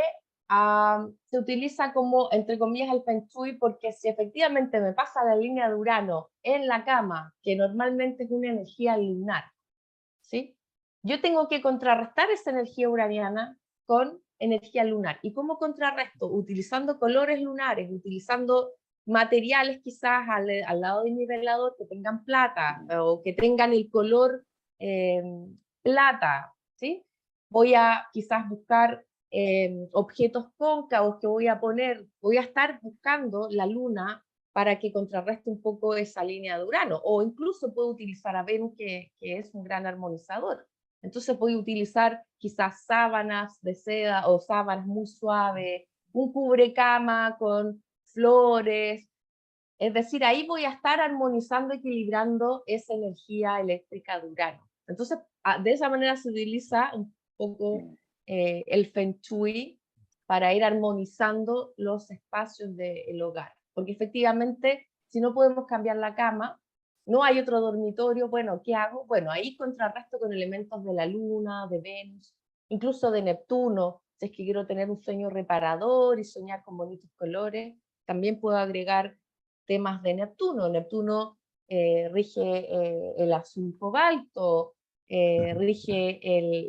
[SPEAKER 2] se utiliza como, entre comillas, el Feng Shui, porque si efectivamente me pasa la línea de Urano en la cama, que normalmente es una energía lunar, ¿sí? Yo tengo que contrarrestar esa energía uraniana con energía lunar. ¿Y cómo contrarresto? Utilizando colores lunares, utilizando materiales quizás al lado de mi velador que tengan plata o que tengan el color plata, ¿sí? Voy a quizás buscar objetos cóncavos que voy a estar buscando la luna para que contrarreste un poco esa línea de Urano, o incluso puedo utilizar a Venus, que es un gran armonizador. Entonces voy a utilizar quizás sábanas de seda o sábanas muy suaves, un cubrecama con flores, es decir, ahí voy a estar armonizando, equilibrando esa energía eléctrica de Urano. Entonces, de esa manera se utiliza un poco el Feng Shui para ir armonizando los espacios del hogar. Porque efectivamente, si no podemos cambiar la cama, no hay otro dormitorio, bueno, ¿qué hago? Bueno, ahí contrarresto con elementos de la Luna, de Venus, incluso de Neptuno, si es que quiero tener un sueño reparador y soñar con bonitos colores, también puedo agregar temas de Neptuno. Neptuno rige el azul cobalto, rige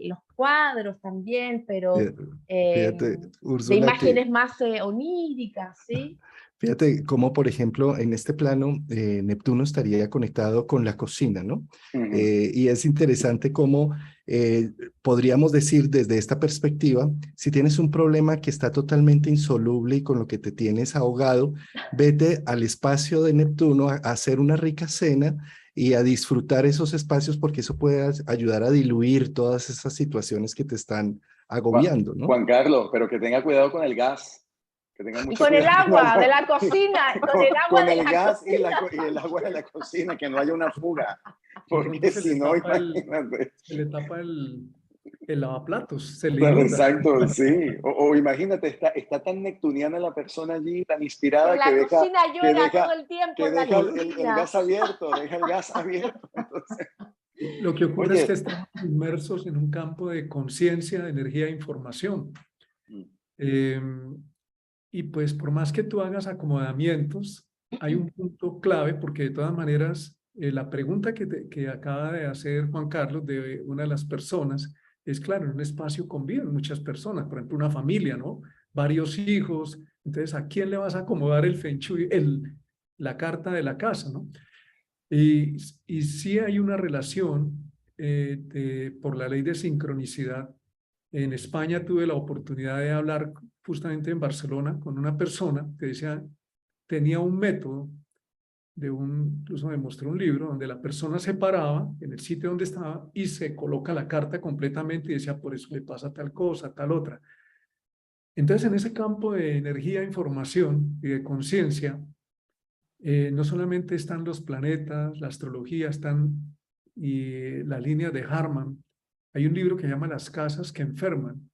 [SPEAKER 2] los cuadros también, pero
[SPEAKER 1] Fíjate,
[SPEAKER 2] de
[SPEAKER 1] Úrsula, que
[SPEAKER 2] imágenes más oníricas, ¿sí?
[SPEAKER 1] fíjate cómo, por ejemplo, en este plano, Neptuno estaría conectado con la cocina, ¿no? Y es interesante cómo podríamos decir desde esta perspectiva, si tienes un problema que está totalmente insoluble y con lo que te tienes ahogado, vete al espacio de Neptuno a hacer una rica cena y a disfrutar esos espacios porque eso puede ayudar a diluir todas esas situaciones que te están agobiando, ¿no?
[SPEAKER 4] Juan Carlos, pero que tenga cuidado con el gas. Que tenga
[SPEAKER 2] Y
[SPEAKER 4] mucho
[SPEAKER 2] con el
[SPEAKER 4] cuidado que no
[SPEAKER 2] agua
[SPEAKER 4] haya,
[SPEAKER 2] de la cocina, con el agua
[SPEAKER 4] con
[SPEAKER 2] de
[SPEAKER 4] el
[SPEAKER 2] la
[SPEAKER 4] gas y
[SPEAKER 2] cocina.
[SPEAKER 4] el agua de la cocina, que no haya una fuga.
[SPEAKER 3] De pronto
[SPEAKER 4] Porque si no, imagínate.
[SPEAKER 3] se le tapa el lavaplatos, se le
[SPEAKER 4] Claro,
[SPEAKER 3] inunda.
[SPEAKER 4] exacto, sí. O imagínate, está tan neptuniana la persona allí, tan
[SPEAKER 2] Que
[SPEAKER 4] inspirada,
[SPEAKER 2] la cocina llora todo el tiempo
[SPEAKER 4] que
[SPEAKER 2] en la
[SPEAKER 4] deja el
[SPEAKER 2] cocina.
[SPEAKER 4] gas abierto, deja el gas abierto. Entonces,
[SPEAKER 3] Lo que ocurre es que
[SPEAKER 4] oye,
[SPEAKER 3] estamos inmersos en un campo de conciencia, de energía e información. Eh, y pues por más que tú hagas acomodamientos, hay un punto clave porque de todas maneras la pregunta que acaba de hacer Juan Carlos de una de las personas es, claro, en un espacio conviven muchas personas, por ejemplo, una familia, ¿no? Varios hijos. Entonces, ¿a quién le vas a acomodar el Feng Shui, la carta de la casa, ¿no? Y sí hay una relación por la ley de sincronicidad. En España tuve la oportunidad de hablar justamente en Barcelona con una persona que decía, tenía un método incluso me mostró un libro donde la persona se paraba en el sitio donde estaba y se coloca la carta completamente y decía, por eso le pasa tal cosa, tal otra. Entonces, en ese campo de energía, información y de conciencia, no solamente están los planetas, la astrología, y la línea de Harman. Hay un libro que se llama Las casas que enferman.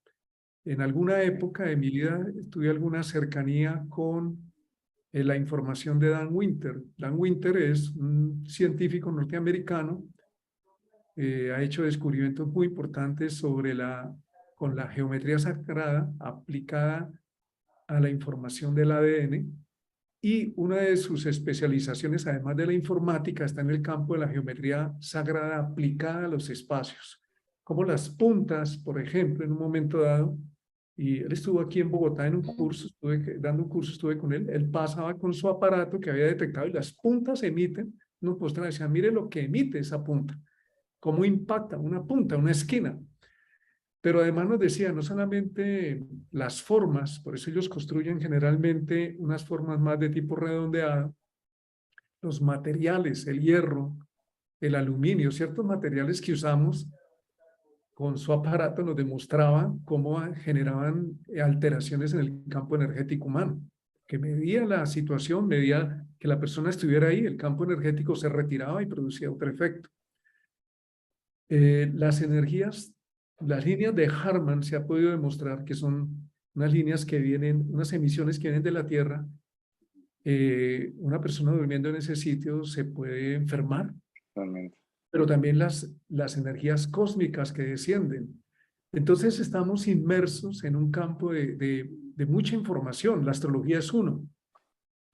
[SPEAKER 3] En alguna época de mi vida tuve alguna cercanía con la información de Dan Winter. Dan Winter es un científico norteamericano, ha hecho descubrimientos muy importantes con la geometría sagrada aplicada a la información del ADN, y una de sus especializaciones, además de la informática, está en el campo de la geometría sagrada aplicada a los espacios, como las puntas, por ejemplo, en un momento dado. Y él estuvo aquí en Bogotá en un curso, dando un curso, estuve con él. Él pasaba con su aparato que había detectado y las puntas emiten. Nos mostraban, decían, mire lo que emite esa punta, cómo impacta una punta, una esquina. Pero además nos decía, no solamente las formas, por eso ellos construyen generalmente unas formas más de tipo redondeado, los materiales, el hierro, el aluminio, ciertos materiales que usamos con su aparato nos demostraban cómo generaban alteraciones en el campo energético humano, que medía la situación, medía que la persona estuviera ahí, el campo energético se retiraba y producía otro efecto. Las energías, las líneas de Harman se ha podido demostrar que son unas líneas que vienen, unas emisiones que vienen de la Tierra. Una persona durmiendo en ese sitio se puede enfermar.
[SPEAKER 4] Totalmente.
[SPEAKER 3] Pero también las energías cósmicas que descienden. Entonces estamos inmersos en un campo de mucha información. La astrología es uno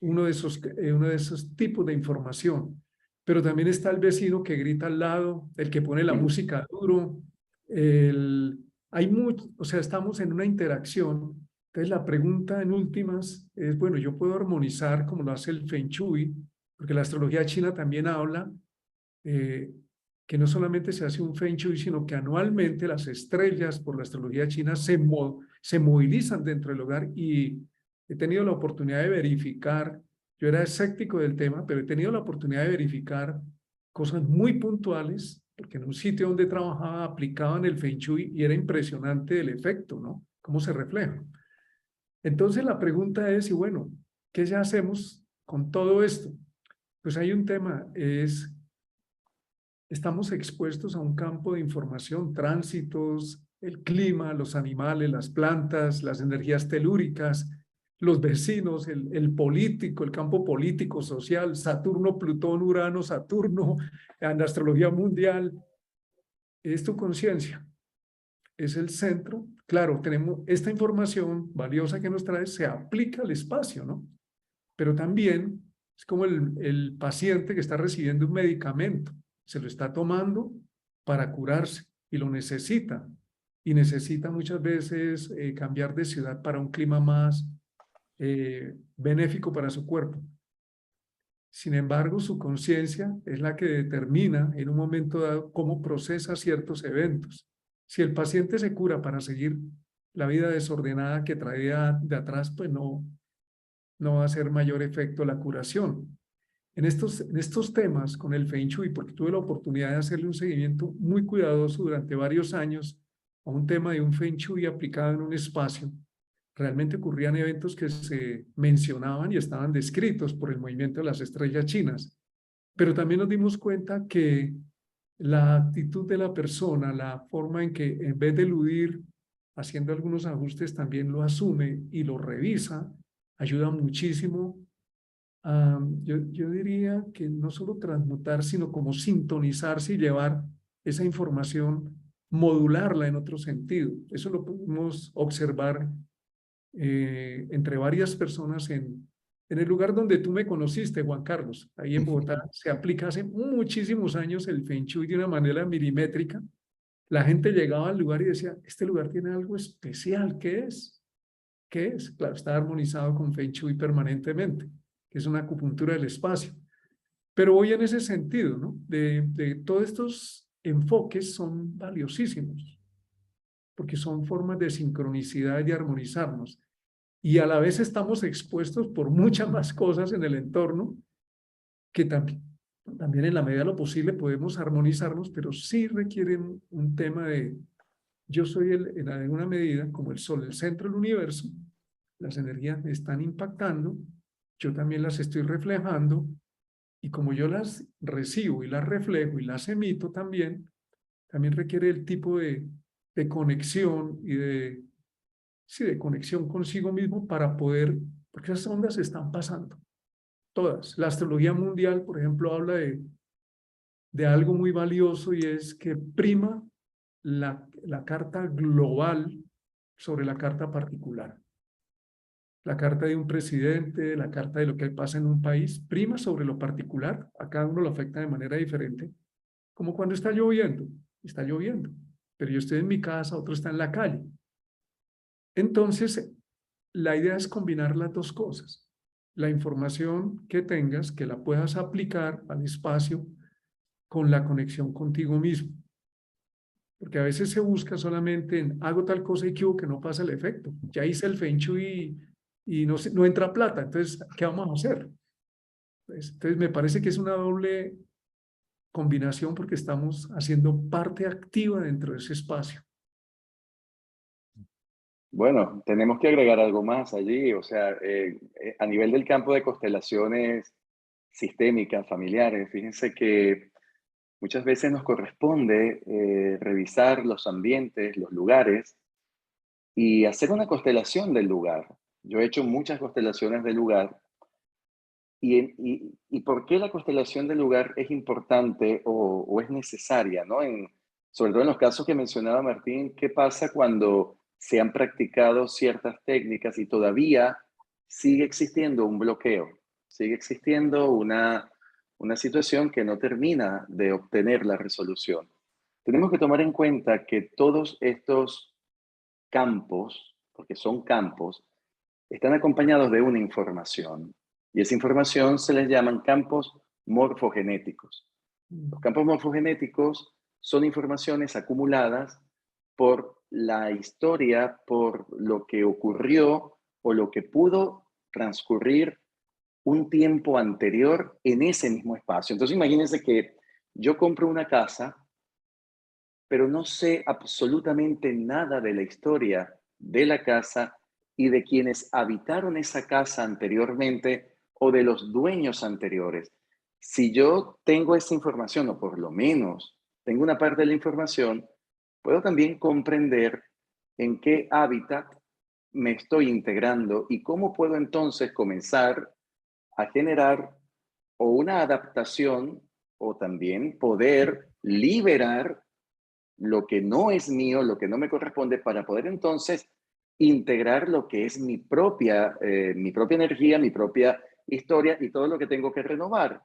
[SPEAKER 3] de esos tipos de información. Pero también está el vecino que grita al lado, el que pone la música duro. O sea, estamos en una interacción. Entonces la pregunta en últimas es, bueno, yo puedo armonizar como lo hace el Feng Shui, porque la astrología china también habla que no solamente se hace un Feng Shui, sino que anualmente las estrellas por la astrología china se movilizan dentro del hogar, y he tenido la oportunidad de verificar, yo era escéptico del tema, pero he tenido la oportunidad de verificar cosas muy puntuales, porque en un sitio donde trabajaba aplicaban el Feng Shui y era impresionante el efecto, ¿no? Cómo se refleja. Entonces la pregunta es, y bueno, ¿qué ya hacemos con todo esto? Pues hay un tema, estamos expuestos a un campo de información, tránsitos, el clima, los animales, las plantas, las energías telúricas, los vecinos, el político, el campo político, social, Saturno, Plutón, Urano, Saturno, en la astrología mundial. Es tu conciencia, es el centro. Claro, tenemos esta información valiosa que nos trae, se aplica al espacio, ¿no? Pero también es como el paciente que está recibiendo un medicamento, se lo está tomando para curarse y lo necesita. Y necesita muchas veces cambiar de ciudad para un clima más benéfico para su cuerpo. Sin embargo, su conciencia es la que determina en un momento dado cómo procesa ciertos eventos. Si el paciente se cura para seguir la vida desordenada que traía de atrás, pues no va a hacer mayor efecto la curación. En estos temas con el Feng Shui, porque tuve la oportunidad de hacerle un seguimiento muy cuidadoso durante varios años a un tema de un Feng Shui aplicado en un espacio, realmente ocurrían eventos que se mencionaban y estaban descritos por el movimiento de las estrellas chinas. Pero también nos dimos cuenta que la actitud de la persona, la forma en que en vez de eludir, haciendo algunos ajustes, también lo asume y lo revisa, ayuda muchísimo. Yo diría que no solo transmutar, sino como sintonizarse y llevar esa información, modularla en otro sentido. Eso lo podemos observar entre varias personas en el lugar donde tú me conociste, Juan Carlos. Ahí en Bogotá se aplica hace muchísimos años el Feng Shui de una manera milimétrica. La gente llegaba al lugar y decía, este lugar tiene algo especial, ¿qué es? ¿Qué es? Claro, está armonizado con Feng Shui permanentemente, que es una acupuntura del espacio. Pero voy en ese sentido, ¿no? De todos estos enfoques son valiosísimos, porque son formas de sincronicidad y de armonizarnos. y a la vez estamos expuestos por muchas más cosas en el entorno que también en la medida de lo posible podemos armonizarnos, pero sí requieren un tema de, yo soy en alguna medida como el Sol, el centro del universo, las energías me están impactando, yo también las estoy reflejando, y como yo las recibo y las reflejo y las emito también requiere el tipo de conexión y sí, de conexión consigo mismo para poder, porque esas ondas están pasando, todas. La astrología mundial, por ejemplo, habla de algo muy valioso y es que prima la carta global sobre la carta particular. La carta de un presidente, la carta de lo que pasa en un país, prima sobre lo particular, a cada uno lo afecta de manera diferente, como cuando está lloviendo, pero yo estoy en mi casa, otro está en la calle. Entonces, la idea es combinar las dos cosas. La información que tengas, que la puedas aplicar al espacio con la conexión contigo mismo. Porque a veces se busca solamente en hago tal cosa y que no pasa el efecto. Ya hice el Feng Shui y no entra plata. Entonces, ¿qué vamos a hacer? Entonces, me parece que es una doble combinación porque estamos haciendo parte activa dentro de ese espacio.
[SPEAKER 4] Bueno, tenemos que agregar algo más allí, o sea, a nivel del campo de constelaciones sistémicas, familiares, fíjense que muchas veces nos corresponde revisar los ambientes, los lugares y hacer una constelación del lugar. Yo he hecho muchas constelaciones del lugar y ¿por qué la constelación del lugar es importante o es necesaria, ¿no? Sobre todo en los casos que mencionaba Martín, ¿qué pasa cuando se han practicado ciertas técnicas y todavía sigue existiendo un bloqueo? Sigue existiendo una situación que no termina de obtener la resolución. Tenemos que tomar en cuenta que todos estos campos, porque son campos, están acompañados de una información. Y esa información se les llaman campos morfogenéticos. Los campos morfogenéticos son informaciones acumuladas por la historia, por lo que ocurrió o lo que pudo transcurrir un tiempo anterior en ese mismo espacio. Entonces imagínense que yo compro una casa, pero no sé absolutamente nada de la historia de la casa y de quienes habitaron esa casa anteriormente o de los dueños anteriores. Si yo tengo esa información, o por lo menos tengo una parte de la información, puedo también comprender en qué hábitat me estoy integrando y cómo puedo entonces comenzar a generar o una adaptación o también poder liberar lo que no es mío, lo que no me corresponde, para poder entonces integrar lo que es mi propia energía, mi propia historia y todo lo que tengo que renovar.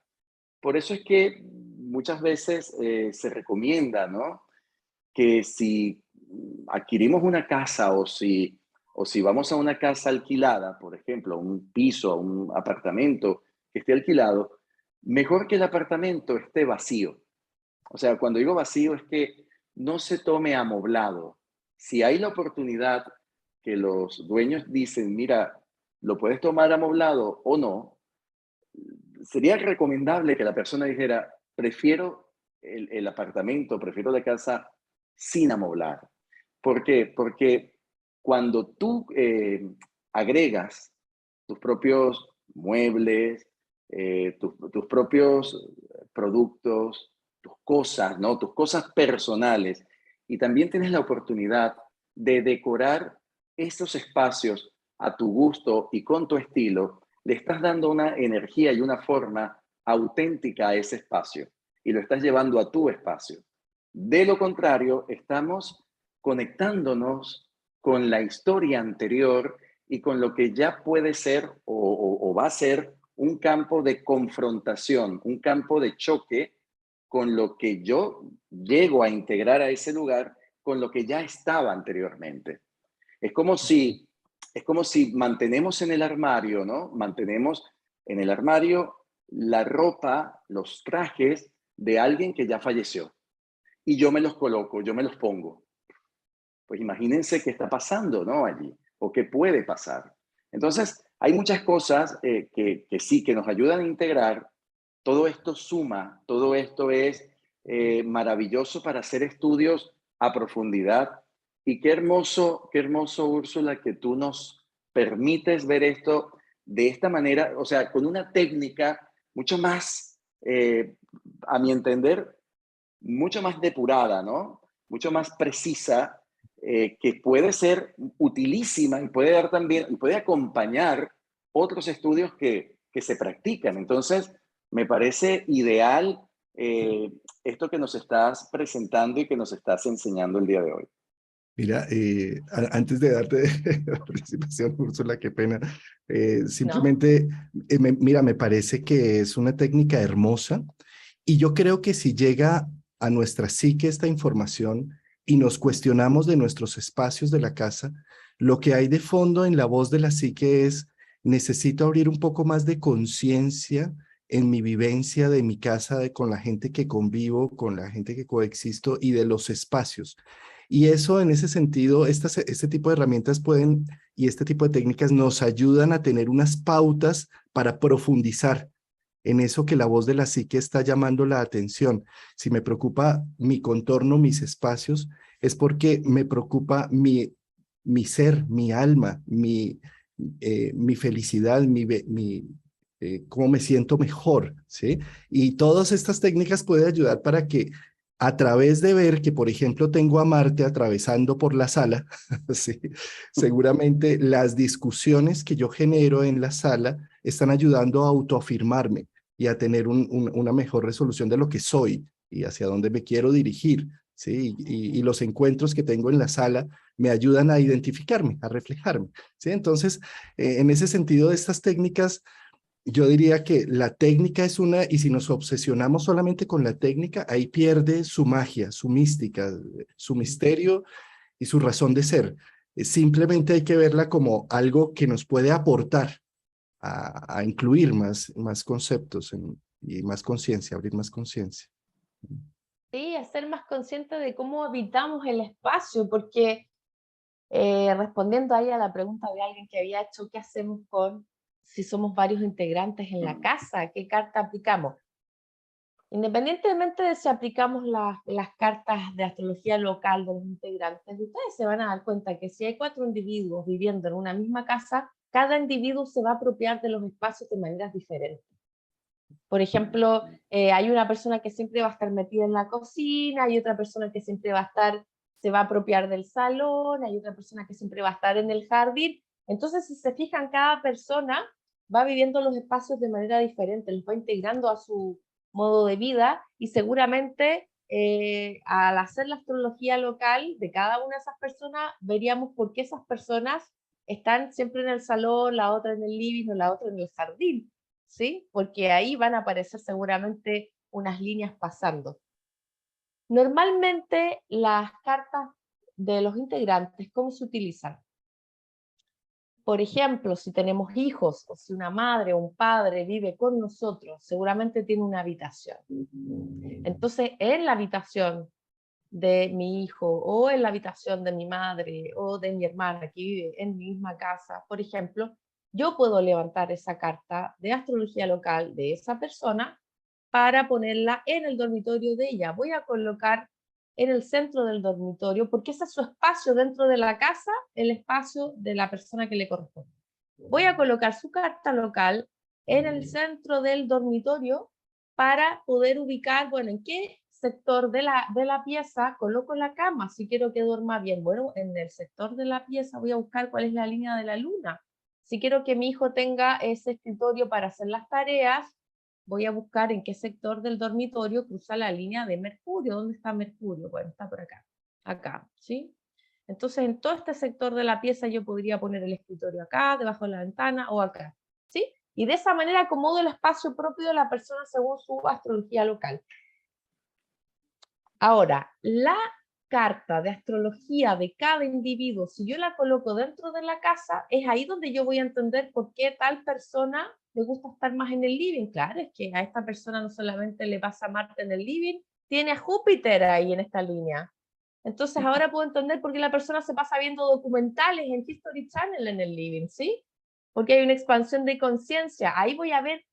[SPEAKER 4] Por eso es que muchas veces se recomienda, ¿no? Que si adquirimos una casa o si vamos a una casa alquilada, por ejemplo, un piso, un apartamento que esté alquilado, mejor que el apartamento esté vacío. O sea, cuando digo vacío es que no se tome amoblado. Si hay la oportunidad que los dueños dicen, mira, lo puedes tomar amoblado o no, sería recomendable que la persona dijera, prefiero el apartamento, prefiero la casa sin amoblar. ¿Por qué? Porque cuando tú agregas tus propios muebles, tus propios productos, tus cosas, ¿no? Tus cosas personales, y también tienes la oportunidad de decorar estos espacios a tu gusto y con tu estilo, le estás dando una energía y una forma auténtica a ese espacio y lo estás llevando a tu espacio. De lo contrario, estamos conectándonos con la historia anterior y con lo que ya puede ser o va a ser un campo de confrontación, un campo de choque con lo que yo llego a integrar a ese lugar, con lo que ya estaba anteriormente. Es como si, es como si mantenemos en el armario, ¿no? Mantenemos en el armario la ropa, los trajes de alguien que ya falleció. Y yo me los coloco, yo me los pongo. Pues imagínense qué está pasando, ¿no? Allí, o qué puede pasar. Entonces, hay muchas cosas que sí, que nos ayudan a integrar. Todo esto suma, todo esto es maravilloso para hacer estudios a profundidad. Y qué hermoso, Úrsula, que tú nos permites ver esto de esta manera, o sea, con una técnica mucho más, a mi entender, mucho más depurada, ¿no? Mucho más precisa, que puede ser utilísima y puede dar también, y puede acompañar otros estudios que se practican. Entonces, me parece ideal esto que nos estás presentando y que nos estás enseñando el día de hoy.
[SPEAKER 1] Mira, antes de darte la participación, Úrsula, qué pena,
[SPEAKER 2] No.
[SPEAKER 1] simplemente, mira, me parece que es una técnica hermosa y yo creo que si llega a nuestra psique esta información y nos cuestionamos de nuestros espacios de la casa, lo que hay de fondo en la voz de la psique es, necesito abrir un poco más de conciencia en mi vivencia de mi casa, con la gente que convivo, con la gente que coexisto y de los espacios. Y eso, en ese sentido, este tipo de herramientas pueden, y este tipo de técnicas nos ayudan a tener unas pautas para profundizar en eso que la voz de la psique está llamando la atención. Si me preocupa mi contorno, mis espacios, es porque me preocupa mi ser, mi alma, mi felicidad, cómo me siento mejor, ¿sí? Y todas estas técnicas pueden ayudar para que a través de ver que, por ejemplo, tengo a Marte atravesando por la sala, ¿sí? Seguramente las discusiones que yo genero en la sala están ayudando a autoafirmarme y a tener una mejor resolución de lo que soy y hacia dónde me quiero dirigir, ¿sí? Y los encuentros que tengo en la sala me ayudan a identificarme, a reflejarme, ¿sí? Entonces, en ese sentido, estas técnicas, yo diría que la técnica es una, y si nos obsesionamos solamente con la técnica, ahí pierde su magia, su mística, su misterio y su razón de ser. Simplemente hay que verla como algo que nos puede aportar a incluir más conceptos y más conciencia, abrir más conciencia.
[SPEAKER 2] Sí, a ser más consciente de cómo habitamos el espacio, porque respondiendo ahí a la pregunta de alguien que había hecho, ¿qué hacemos si somos varios integrantes en la casa? ¿Qué carta aplicamos? Independientemente de si aplicamos las cartas de astrología local de los integrantes, ustedes se van a dar cuenta que si hay 4 individuos viviendo en una misma casa, cada individuo se va a apropiar de los espacios de maneras diferentes. Por ejemplo, hay una persona que siempre va a estar metida en la cocina, hay otra persona que siempre se va a apropiar del salón, hay otra persona que siempre va a estar en el jardín. Entonces, si se fijan, cada persona va viviendo los espacios de manera diferente, los va integrando a su modo de vida y seguramente al hacer la astrología local de cada una de esas personas, veríamos por qué esas personas están siempre en el salón, la otra en el living o la otra en el jardín. ¿Sí? Porque ahí van a aparecer seguramente unas líneas pasando. Normalmente las cartas de los integrantes, ¿cómo se utilizan? Por ejemplo, si tenemos hijos o si una madre o un padre vive con nosotros, seguramente tiene una habitación. Entonces, en la habitación de mi hijo o en la habitación de mi madre o de mi hermana que vive en mi misma casa, por ejemplo, yo puedo levantar esa carta de astrología local de esa persona para ponerla en el dormitorio de ella. Voy a colocar en el centro del dormitorio, porque ese es su espacio dentro de la casa, el espacio de la persona que le corresponde. Voy a colocar su carta local en el centro del dormitorio para poder ubicar, bueno, en qué sector de la pieza coloco la cama, si quiero que duerma bien. Bueno, en el sector de la pieza voy a buscar cuál es la línea de la luna. Si quiero que mi hijo tenga ese escritorio para hacer las tareas, voy a buscar en qué sector del dormitorio cruza la línea de Mercurio. ¿Dónde está Mercurio? Bueno, está por acá, ¿sí? Entonces, en todo este sector de la pieza yo podría poner el escritorio acá, debajo de la ventana o acá, ¿sí? Y de esa manera acomodo el espacio propio de la persona según su astrología local. Ahora, la carta de astrología de cada individuo, si yo la coloco dentro de la casa, es ahí donde yo voy a entender por qué tal persona le gusta estar más en el living. Claro, es que a esta persona no solamente le pasa Marte en el living, tiene a Júpiter ahí en esta línea. Entonces ahora puedo entender por qué la persona se pasa viendo documentales en History Channel en el living, ¿sí? porque hay una expansión de conciencia. Ahí voy a ver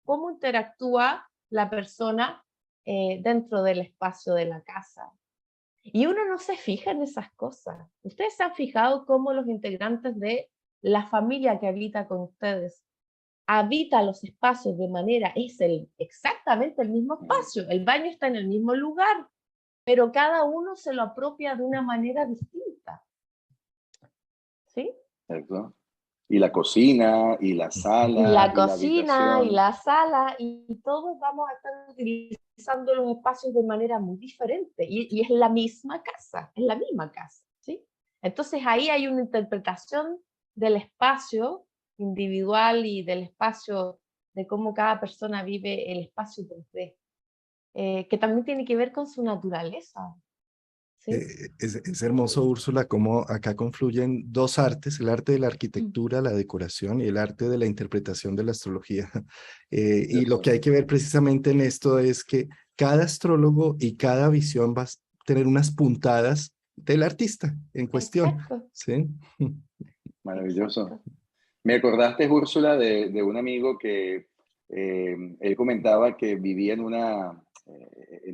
[SPEAKER 2] cómo interactúa la persona dentro del espacio de la casa. Y uno no se fija en esas cosas. ¿Ustedes se han fijado cómo los integrantes de la familia que habita con ustedes habita los espacios de manera, exactamente el mismo espacio, el baño está en el mismo lugar, pero cada uno se lo apropia de una manera distinta? ¿Sí?
[SPEAKER 4] ¿Cierto? Y la cocina, y la sala,
[SPEAKER 2] Y la
[SPEAKER 4] y la
[SPEAKER 2] cocina, y
[SPEAKER 4] habitación.
[SPEAKER 2] la sala, y todos vamos a estar utilizando los espacios de manera muy diferente, y es la misma casa, es la misma casa, ¿sí? Entonces ahí hay una interpretación del espacio individual y del espacio, de cómo cada persona vive el espacio 3D, que también tiene que ver con su naturaleza, ¿sí?
[SPEAKER 1] Es hermoso, Úrsula, cómo acá confluyen dos artes, el arte de la arquitectura, la decoración y el arte de la interpretación de la astrología. Y lo que hay que ver precisamente en esto es que cada astrólogo y cada visión va a tener unas puntadas del artista en cuestión.
[SPEAKER 2] Exacto.
[SPEAKER 1] ¿Sí?
[SPEAKER 4] Maravilloso.
[SPEAKER 2] Exacto.
[SPEAKER 4] Me acordaste, Úrsula, de un amigo que él comentaba que vivía en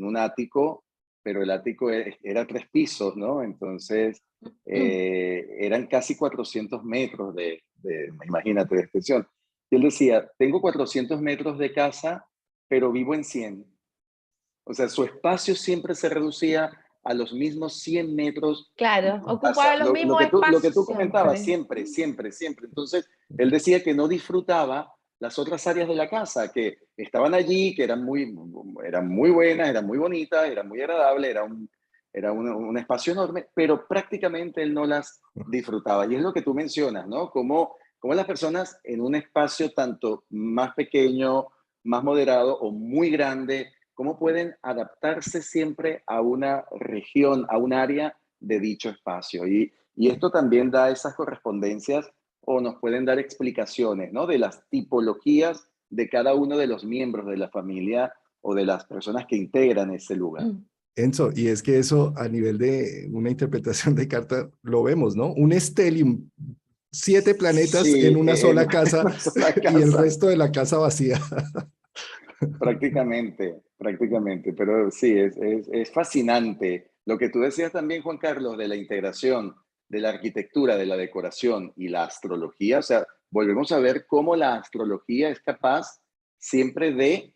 [SPEAKER 4] un ático, pero el ático era 3 pisos, ¿no? Entonces, eran casi 400 metros imagínate, de extensión. Y él decía, tengo 400 metros de casa, pero vivo en 100. O sea, su espacio siempre se reducía a los mismos 100 metros
[SPEAKER 2] Claro,
[SPEAKER 4] de
[SPEAKER 2] ocupaba
[SPEAKER 4] casa.
[SPEAKER 2] los
[SPEAKER 4] Lo
[SPEAKER 2] mismos
[SPEAKER 4] que
[SPEAKER 2] espacios
[SPEAKER 4] tú comentabas,
[SPEAKER 2] siempre.
[SPEAKER 4] siempre, siempre, siempre. Entonces, él decía que no disfrutaba las otras áreas de la casa, que estaban allí, que eran muy buenas, eran muy bonitas, eran muy agradables, era un espacio enorme, pero prácticamente él no las disfrutaba. Y es lo que tú mencionas, ¿no? Como las personas en un espacio tanto más pequeño, más moderado o muy grande, cómo pueden adaptarse siempre a una región, a un área de dicho espacio. Y esto también da esas correspondencias o nos pueden dar explicaciones, ¿no? De las tipologías de cada uno de los miembros de la familia o de las personas que integran ese lugar.
[SPEAKER 1] Enzo, y es que eso a nivel de una interpretación de carta lo vemos, ¿no? Un stellium, 7 planetas en
[SPEAKER 4] Sí,
[SPEAKER 1] una sola casa
[SPEAKER 4] una sola
[SPEAKER 1] y el
[SPEAKER 4] casa.
[SPEAKER 1] resto de la casa vacía.
[SPEAKER 4] Prácticamente, prácticamente, pero sí, es fascinante. Lo que tú decías también, Juan Carlos, de la integración de la arquitectura, de la decoración y la astrología, o sea, volvemos a ver cómo la astrología es capaz siempre de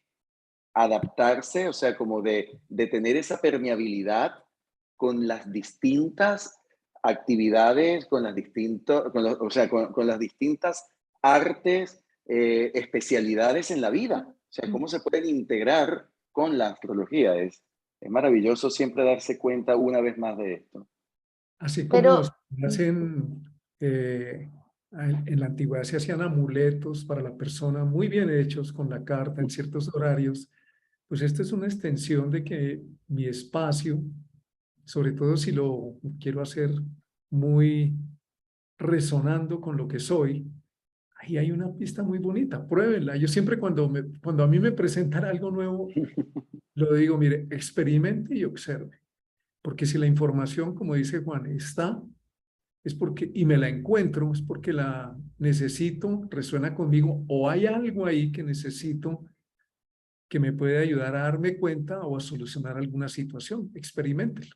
[SPEAKER 4] adaptarse, o sea, como de tener esa permeabilidad con las distintas actividades, o sea, con las distintas artes, especialidades en la vida. O sea, cómo se pueden integrar con la astrología. Es maravilloso siempre darse cuenta una vez más de esto.
[SPEAKER 3] Así como se
[SPEAKER 2] Pero,
[SPEAKER 3] hacen, en la antigüedad se hacían amuletos para la persona muy bien hechos con la carta en ciertos horarios, pues esta es una extensión de que mi espacio, sobre todo si lo quiero hacer muy resonando con lo que soy, ahí hay una pista muy bonita, pruébenla. Yo siempre cuando a mí me presentan algo nuevo, lo digo, mire, experimente y observe. Porque si la información, como dice Juan, está, es porque, y me la encuentro, es porque la necesito, resuena conmigo, o hay algo ahí que necesito que me puede ayudar a darme cuenta o a solucionar alguna situación. Experiméntelo.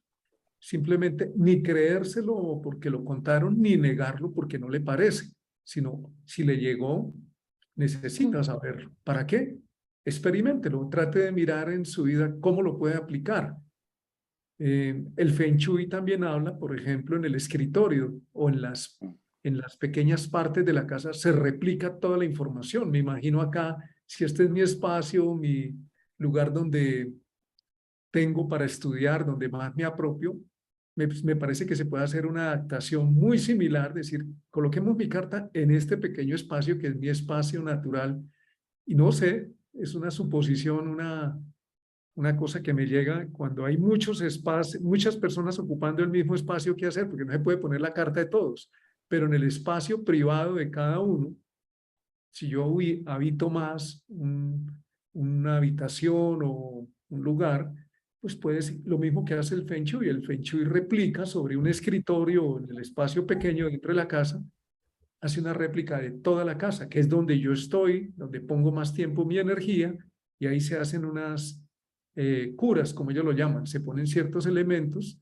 [SPEAKER 3] Simplemente ni creérselo porque lo contaron, ni negarlo porque no le parece, sino si le llegó, necesita saberlo. ¿Para qué? Experiméntelo, trate de mirar en su vida cómo lo puede aplicar. El Feng Shui también habla, por ejemplo, en el escritorio o en las pequeñas partes de la casa se replica toda la información. Me imagino acá, si este es mi espacio, mi lugar donde tengo para estudiar, donde más me apropio, me parece que se puede hacer una adaptación muy similar, decir, coloquemos mi carta en este pequeño espacio que es mi espacio natural. Y no sé, es una suposición, una cosa que me llega cuando hay muchos espacios, muchas personas ocupando el mismo espacio que hacer, porque no se puede poner la carta de todos, pero en el espacio privado de cada uno, si yo habito más una habitación o un lugar, pues puede ser lo mismo que hace el Feng Shui. El Feng Shui replica sobre un escritorio o en el espacio pequeño dentro de la casa hace una réplica de toda la casa, que es donde yo estoy, donde pongo más tiempo mi energía, y ahí se hacen unas curas, como ellos lo llaman, se ponen ciertos elementos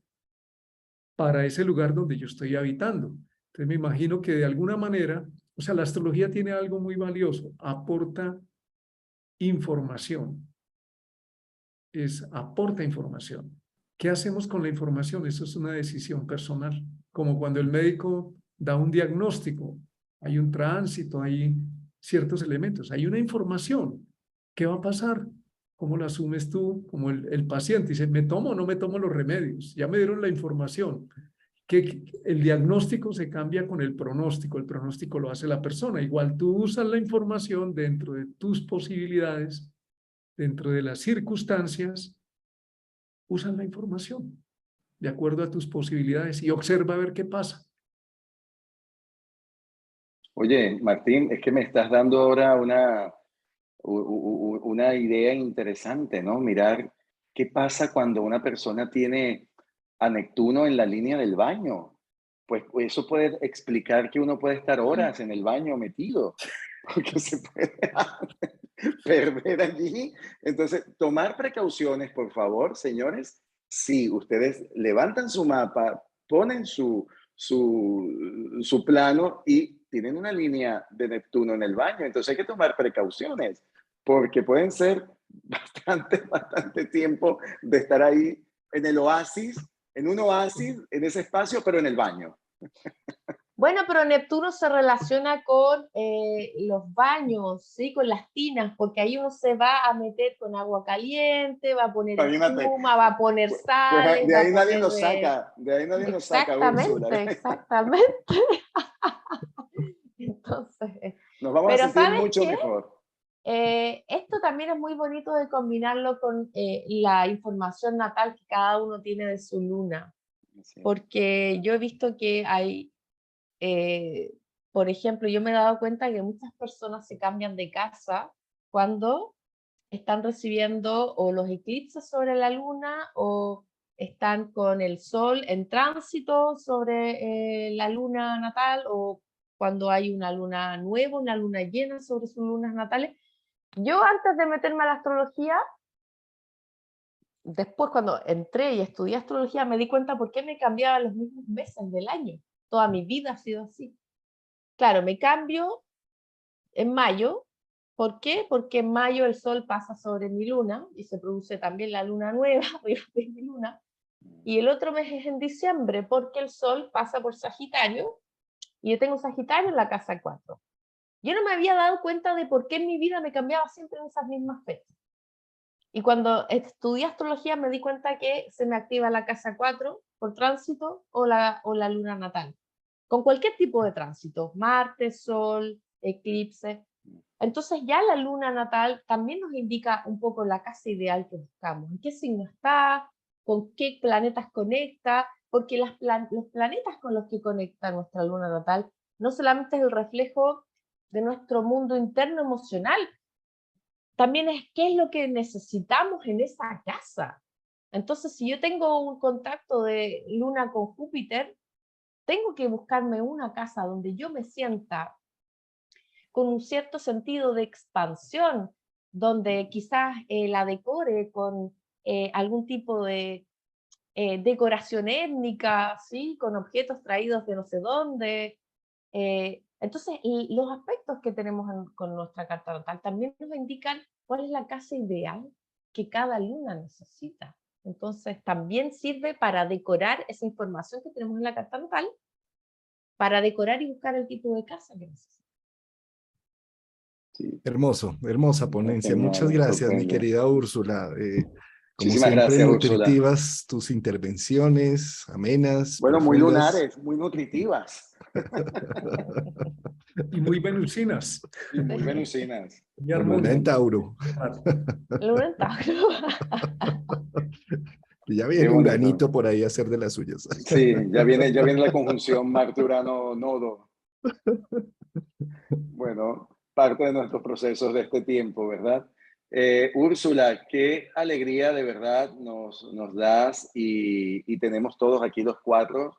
[SPEAKER 3] para ese lugar donde yo estoy habitando. Entonces me imagino que de alguna manera, o sea, la astrología tiene algo muy valioso, aporta información, aporta información. ¿Qué hacemos con la información? Eso es una decisión personal, como cuando el médico da un diagnóstico, hay un tránsito, hay ciertos elementos, hay una información. ¿Qué va a pasar? ¿Cómo la asumes tú? Como el paciente dice, ¿me tomo o no me tomo los remedios? Ya me dieron la información. Que el diagnóstico se cambia con el pronóstico lo hace la persona. Igual tú usas la información dentro de tus posibilidades, dentro de las circunstancias, usas la información de acuerdo a tus posibilidades y observa a ver qué pasa.
[SPEAKER 4] Oye, Martín, es que me estás dando ahora una idea interesante, ¿no? Mirar qué pasa cuando una persona tiene a Neptuno en la línea del baño. Pues eso puede explicar que uno puede estar horas en el baño metido, porque se puede perder allí. Entonces, tomar precauciones, por favor, señores. Si ustedes levantan su mapa, ponen su plano y tienen una línea de Neptuno en el baño, entonces hay que tomar precauciones, porque pueden ser bastante tiempo de estar ahí en el oasis, en un oasis, en ese espacio, pero en el baño.
[SPEAKER 2] Bueno, pero Neptuno se relaciona con los baños, ¿sí? Con las tinas, porque ahí uno se va a meter con agua caliente, va a poner
[SPEAKER 4] Imagínate,
[SPEAKER 2] espuma, va a poner
[SPEAKER 4] pues
[SPEAKER 2] sales,
[SPEAKER 4] de
[SPEAKER 2] va
[SPEAKER 4] ahí
[SPEAKER 2] a
[SPEAKER 4] nadie
[SPEAKER 2] poner...
[SPEAKER 4] nos saca, de ahí nadie nos saca, Úrsula.
[SPEAKER 2] Exactamente, exactamente. Entonces,
[SPEAKER 4] Nos vamos a
[SPEAKER 2] pero
[SPEAKER 4] sentir
[SPEAKER 2] ¿sabes
[SPEAKER 4] mucho
[SPEAKER 2] qué?
[SPEAKER 4] mejor.
[SPEAKER 2] Esto también es muy bonito de combinarlo con la información natal que cada uno tiene de su luna,
[SPEAKER 4] Sí.
[SPEAKER 2] porque yo he visto que hay, por ejemplo, yo me he dado cuenta que muchas personas se cambian de casa cuando están recibiendo o los eclipses sobre la luna o están con el sol en tránsito sobre la luna natal o cuando hay una luna nueva, una luna llena sobre sus lunas natales. Yo antes de meterme a la astrología, después cuando entré y estudié astrología, me di cuenta por qué me cambiaba los mismos meses del año. Toda mi vida ha sido así. Claro, me cambio en mayo. ¿Por qué? Porque en mayo el sol pasa sobre mi luna y se produce también la luna nueva de mi luna. Y el otro mes es en diciembre porque el sol pasa por Sagitario y yo tengo Sagitario en la casa 4. Yo no me había dado cuenta de por qué en mi vida me cambiaba siempre en esas mismas fechas. Y cuando estudié astrología me di cuenta que se me activa la casa 4 por tránsito o la luna natal. Con cualquier tipo de tránsito, Marte, Sol, eclipse. Entonces ya la luna natal también nos indica un poco la casa ideal que buscamos, en qué signo está, con qué planetas conecta, porque los planetas con los que conecta nuestra luna natal no solamente es el reflejo de nuestro mundo interno emocional, también es qué es lo que necesitamos en esa casa. Entonces, si yo tengo un contacto de Luna con Júpiter, tengo que buscarme una casa donde yo me sienta con un cierto sentido de expansión, donde quizás la decore con algún tipo de decoración étnica, ¿sí? Con objetos traídos de no sé dónde. Entonces, los aspectos que tenemos con nuestra carta natal también nos indican cuál es la casa ideal que cada luna necesita. Entonces, también sirve para decorar esa información que tenemos en la carta natal, para decorar y buscar el tipo de casa que necesita.
[SPEAKER 4] Sí.
[SPEAKER 1] Hermoso, hermosa ponencia. Muchas
[SPEAKER 4] Genial,
[SPEAKER 1] gracias, mi
[SPEAKER 4] estupendo.
[SPEAKER 1] querida Úrsula. Como
[SPEAKER 4] Muchísimas
[SPEAKER 1] siempre,
[SPEAKER 4] gracias, Úrsula.
[SPEAKER 1] nutritivas tus intervenciones, amenas,
[SPEAKER 4] Bueno, muy
[SPEAKER 1] profundas.
[SPEAKER 4] lunares, muy nutritivas.
[SPEAKER 3] Y muy venusinas.
[SPEAKER 4] Y muy venusinas.
[SPEAKER 3] Y
[SPEAKER 1] Luna en
[SPEAKER 3] armónicas.
[SPEAKER 1] Tauro.
[SPEAKER 2] Luna en Tauro.
[SPEAKER 1] Y ya
[SPEAKER 4] Qué
[SPEAKER 1] viene
[SPEAKER 4] bonito.
[SPEAKER 1] Uranito por ahí a hacer de las suyas.
[SPEAKER 4] Sí, ya viene la conjunción Marte-Urano-Nodo. Bueno, parte de nuestros procesos de este tiempo, ¿verdad? Úrsula, qué alegría de verdad nos das y tenemos todos aquí los cuatro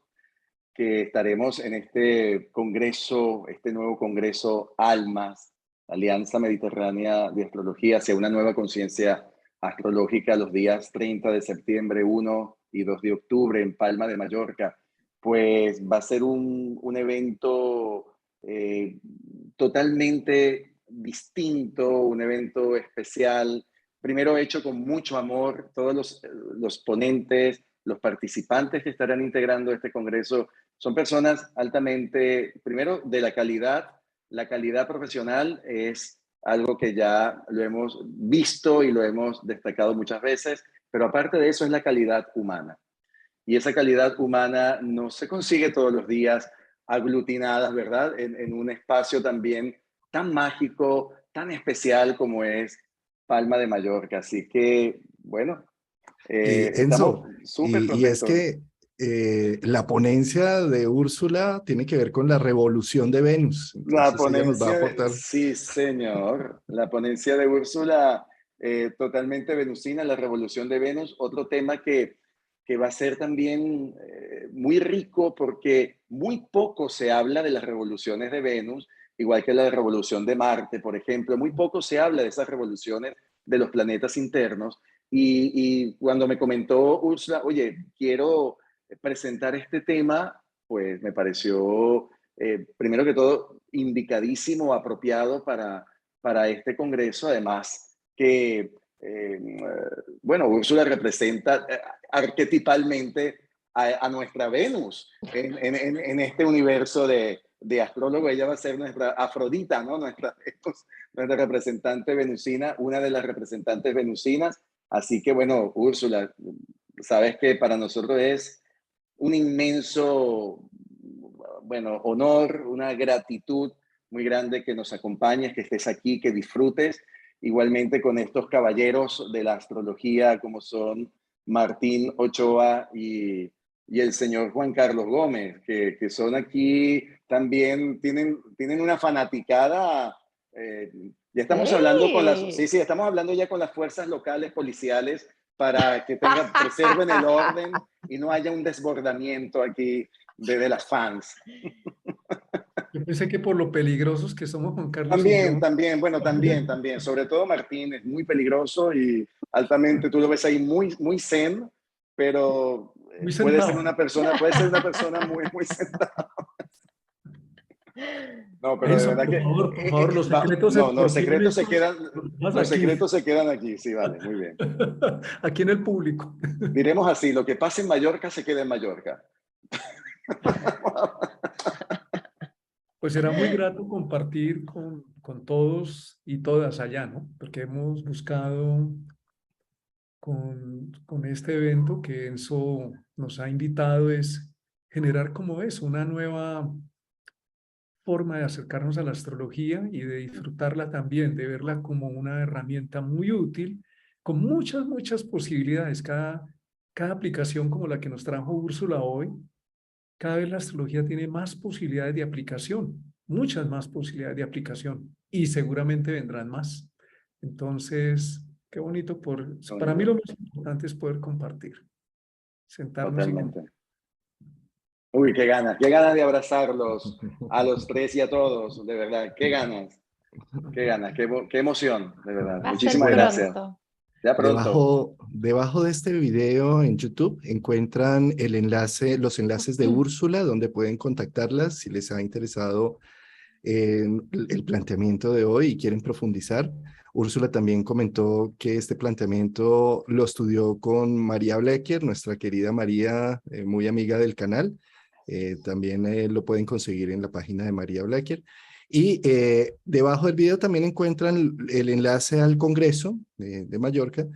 [SPEAKER 4] que estaremos en este congreso, este nuevo congreso ALMAS, Alianza Mediterránea de Astrología, hacia una nueva conciencia astrológica, los días 30 de septiembre, 1 y 2 de octubre en Palma de Mallorca. Pues va a ser un evento totalmente distinto, un evento especial, primero hecho con mucho amor. Todos los ponentes, los participantes que estarán integrando este congreso son personas altamente, primero, de la calidad profesional es algo que ya lo hemos visto y lo hemos destacado muchas veces, pero aparte de eso es la calidad humana. Y esa calidad humana no se consigue todos los días aglutinadas, ¿verdad? En un espacio también tan mágico, tan especial como es Palma de Mallorca. Así que, bueno,
[SPEAKER 1] Y
[SPEAKER 4] estamos
[SPEAKER 1] Enzo,
[SPEAKER 4] súper
[SPEAKER 1] y es
[SPEAKER 4] contentos.
[SPEAKER 1] que la ponencia de Úrsula tiene que ver con la revolución de Venus,
[SPEAKER 4] La
[SPEAKER 1] entonces ella nos va a
[SPEAKER 4] ponencia,
[SPEAKER 1] aportar.
[SPEAKER 4] sí, señor. La ponencia de Úrsula, totalmente venusina, la revolución de Venus. Otro tema que va a ser también muy rico porque muy poco se habla de las revoluciones de Venus, igual que la revolución de Marte, por ejemplo. Muy poco se habla de esas revoluciones de los planetas internos. Y cuando me comentó Úrsula, oye, quiero presentar este tema, pues me pareció primero que todo, indicadísimo, apropiado para este congreso. Además que, bueno, Úrsula representa arquetipalmente a nuestra Venus en este universo de astrólogo. Ella va a ser nuestra Afrodita, ¿no? Nuestra representante venusina, una de las representantes venusinas. Así que, bueno, Úrsula, sabes que para nosotros es un inmenso, bueno, honor, una gratitud muy grande que nos acompañes, que estés aquí, que disfrutes. Igualmente con estos caballeros de la astrología como son Martín Ochoa y el señor Juan Carlos Gómez, que son aquí también, tienen una fanaticada. Ya estamos hablando con las,
[SPEAKER 2] Sí.
[SPEAKER 4] sí, estamos hablando ya con las fuerzas locales policiales para que preserven el orden y no haya un desbordamiento aquí de las fans.
[SPEAKER 3] Yo pensé que por lo peligrosos que somos Juan Carlos y
[SPEAKER 4] También,
[SPEAKER 3] yo.
[SPEAKER 4] también, bueno, también. Sobre todo Martín es muy peligroso y altamente, tú lo ves ahí muy zen, pero
[SPEAKER 3] Muy sentado.
[SPEAKER 4] puede ser una persona muy sentada. No, pero de
[SPEAKER 3] Enzo,
[SPEAKER 4] verdad que,
[SPEAKER 3] por favor, los secretos
[SPEAKER 4] no,
[SPEAKER 3] ¿por qué estos? Más
[SPEAKER 4] los
[SPEAKER 3] aquí,
[SPEAKER 4] secretos se quedan aquí, sí, vale, muy bien.
[SPEAKER 3] aquí en el público.
[SPEAKER 4] Diremos así, lo que pasa en Mallorca se queda en Mallorca.
[SPEAKER 3] Pues será muy grato compartir con todos y todas allá, ¿no? Porque hemos buscado con este evento que Enzo nos ha invitado es generar como es una nueva forma de acercarnos a la astrología y de disfrutarla también, de verla como una herramienta muy útil, con muchas posibilidades. Cada aplicación como la que nos trajo Úrsula hoy, cada vez la astrología tiene más posibilidades de aplicación, muchas más posibilidades de aplicación y seguramente vendrán más. Entonces, qué bonito para mí lo más importante es poder compartir, sentarnos y
[SPEAKER 4] Totalmente. Uy, qué ganas de abrazarlos a los tres y a todos, de verdad, qué emoción, de verdad.
[SPEAKER 2] Va a ser
[SPEAKER 4] Muchísimas gracias.
[SPEAKER 2] pronto.
[SPEAKER 4] Ya pronto.
[SPEAKER 1] Debajo de este video en YouTube encuentran el enlace, los enlaces de Úrsula, donde pueden contactarlas si les ha interesado el planteamiento de hoy y quieren profundizar. Úrsula también comentó que este planteamiento lo estudió con María Blecker, nuestra querida María, muy amiga del canal. También lo pueden conseguir en la página de María Blecker. Y debajo del video también encuentran el enlace al Congreso de Mallorca,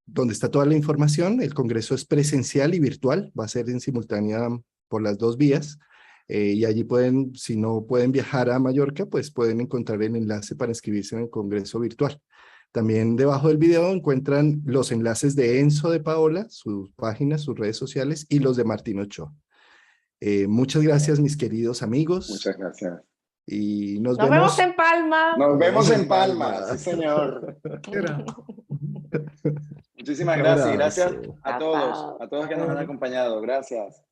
[SPEAKER 1] donde está toda la información. El Congreso es presencial y virtual, va a ser en simultánea por las dos vías. Y allí pueden, si no pueden viajar a Mallorca, pues pueden encontrar el enlace para inscribirse en el Congreso virtual. También debajo del video encuentran los enlaces de Enzo de Paola, sus páginas, sus redes sociales, y los de Martín Ochoa. Muchas gracias, mis queridos amigos.
[SPEAKER 4] Muchas gracias.
[SPEAKER 1] Y
[SPEAKER 2] Nos vemos en Palma.
[SPEAKER 4] Nos vemos en
[SPEAKER 1] Palma.
[SPEAKER 4] Palma, sí señor.
[SPEAKER 3] Era.
[SPEAKER 4] Muchísimas
[SPEAKER 1] Un
[SPEAKER 4] gracias y gracias
[SPEAKER 1] abrazo.
[SPEAKER 4] a todos que nos han acompañado. Gracias.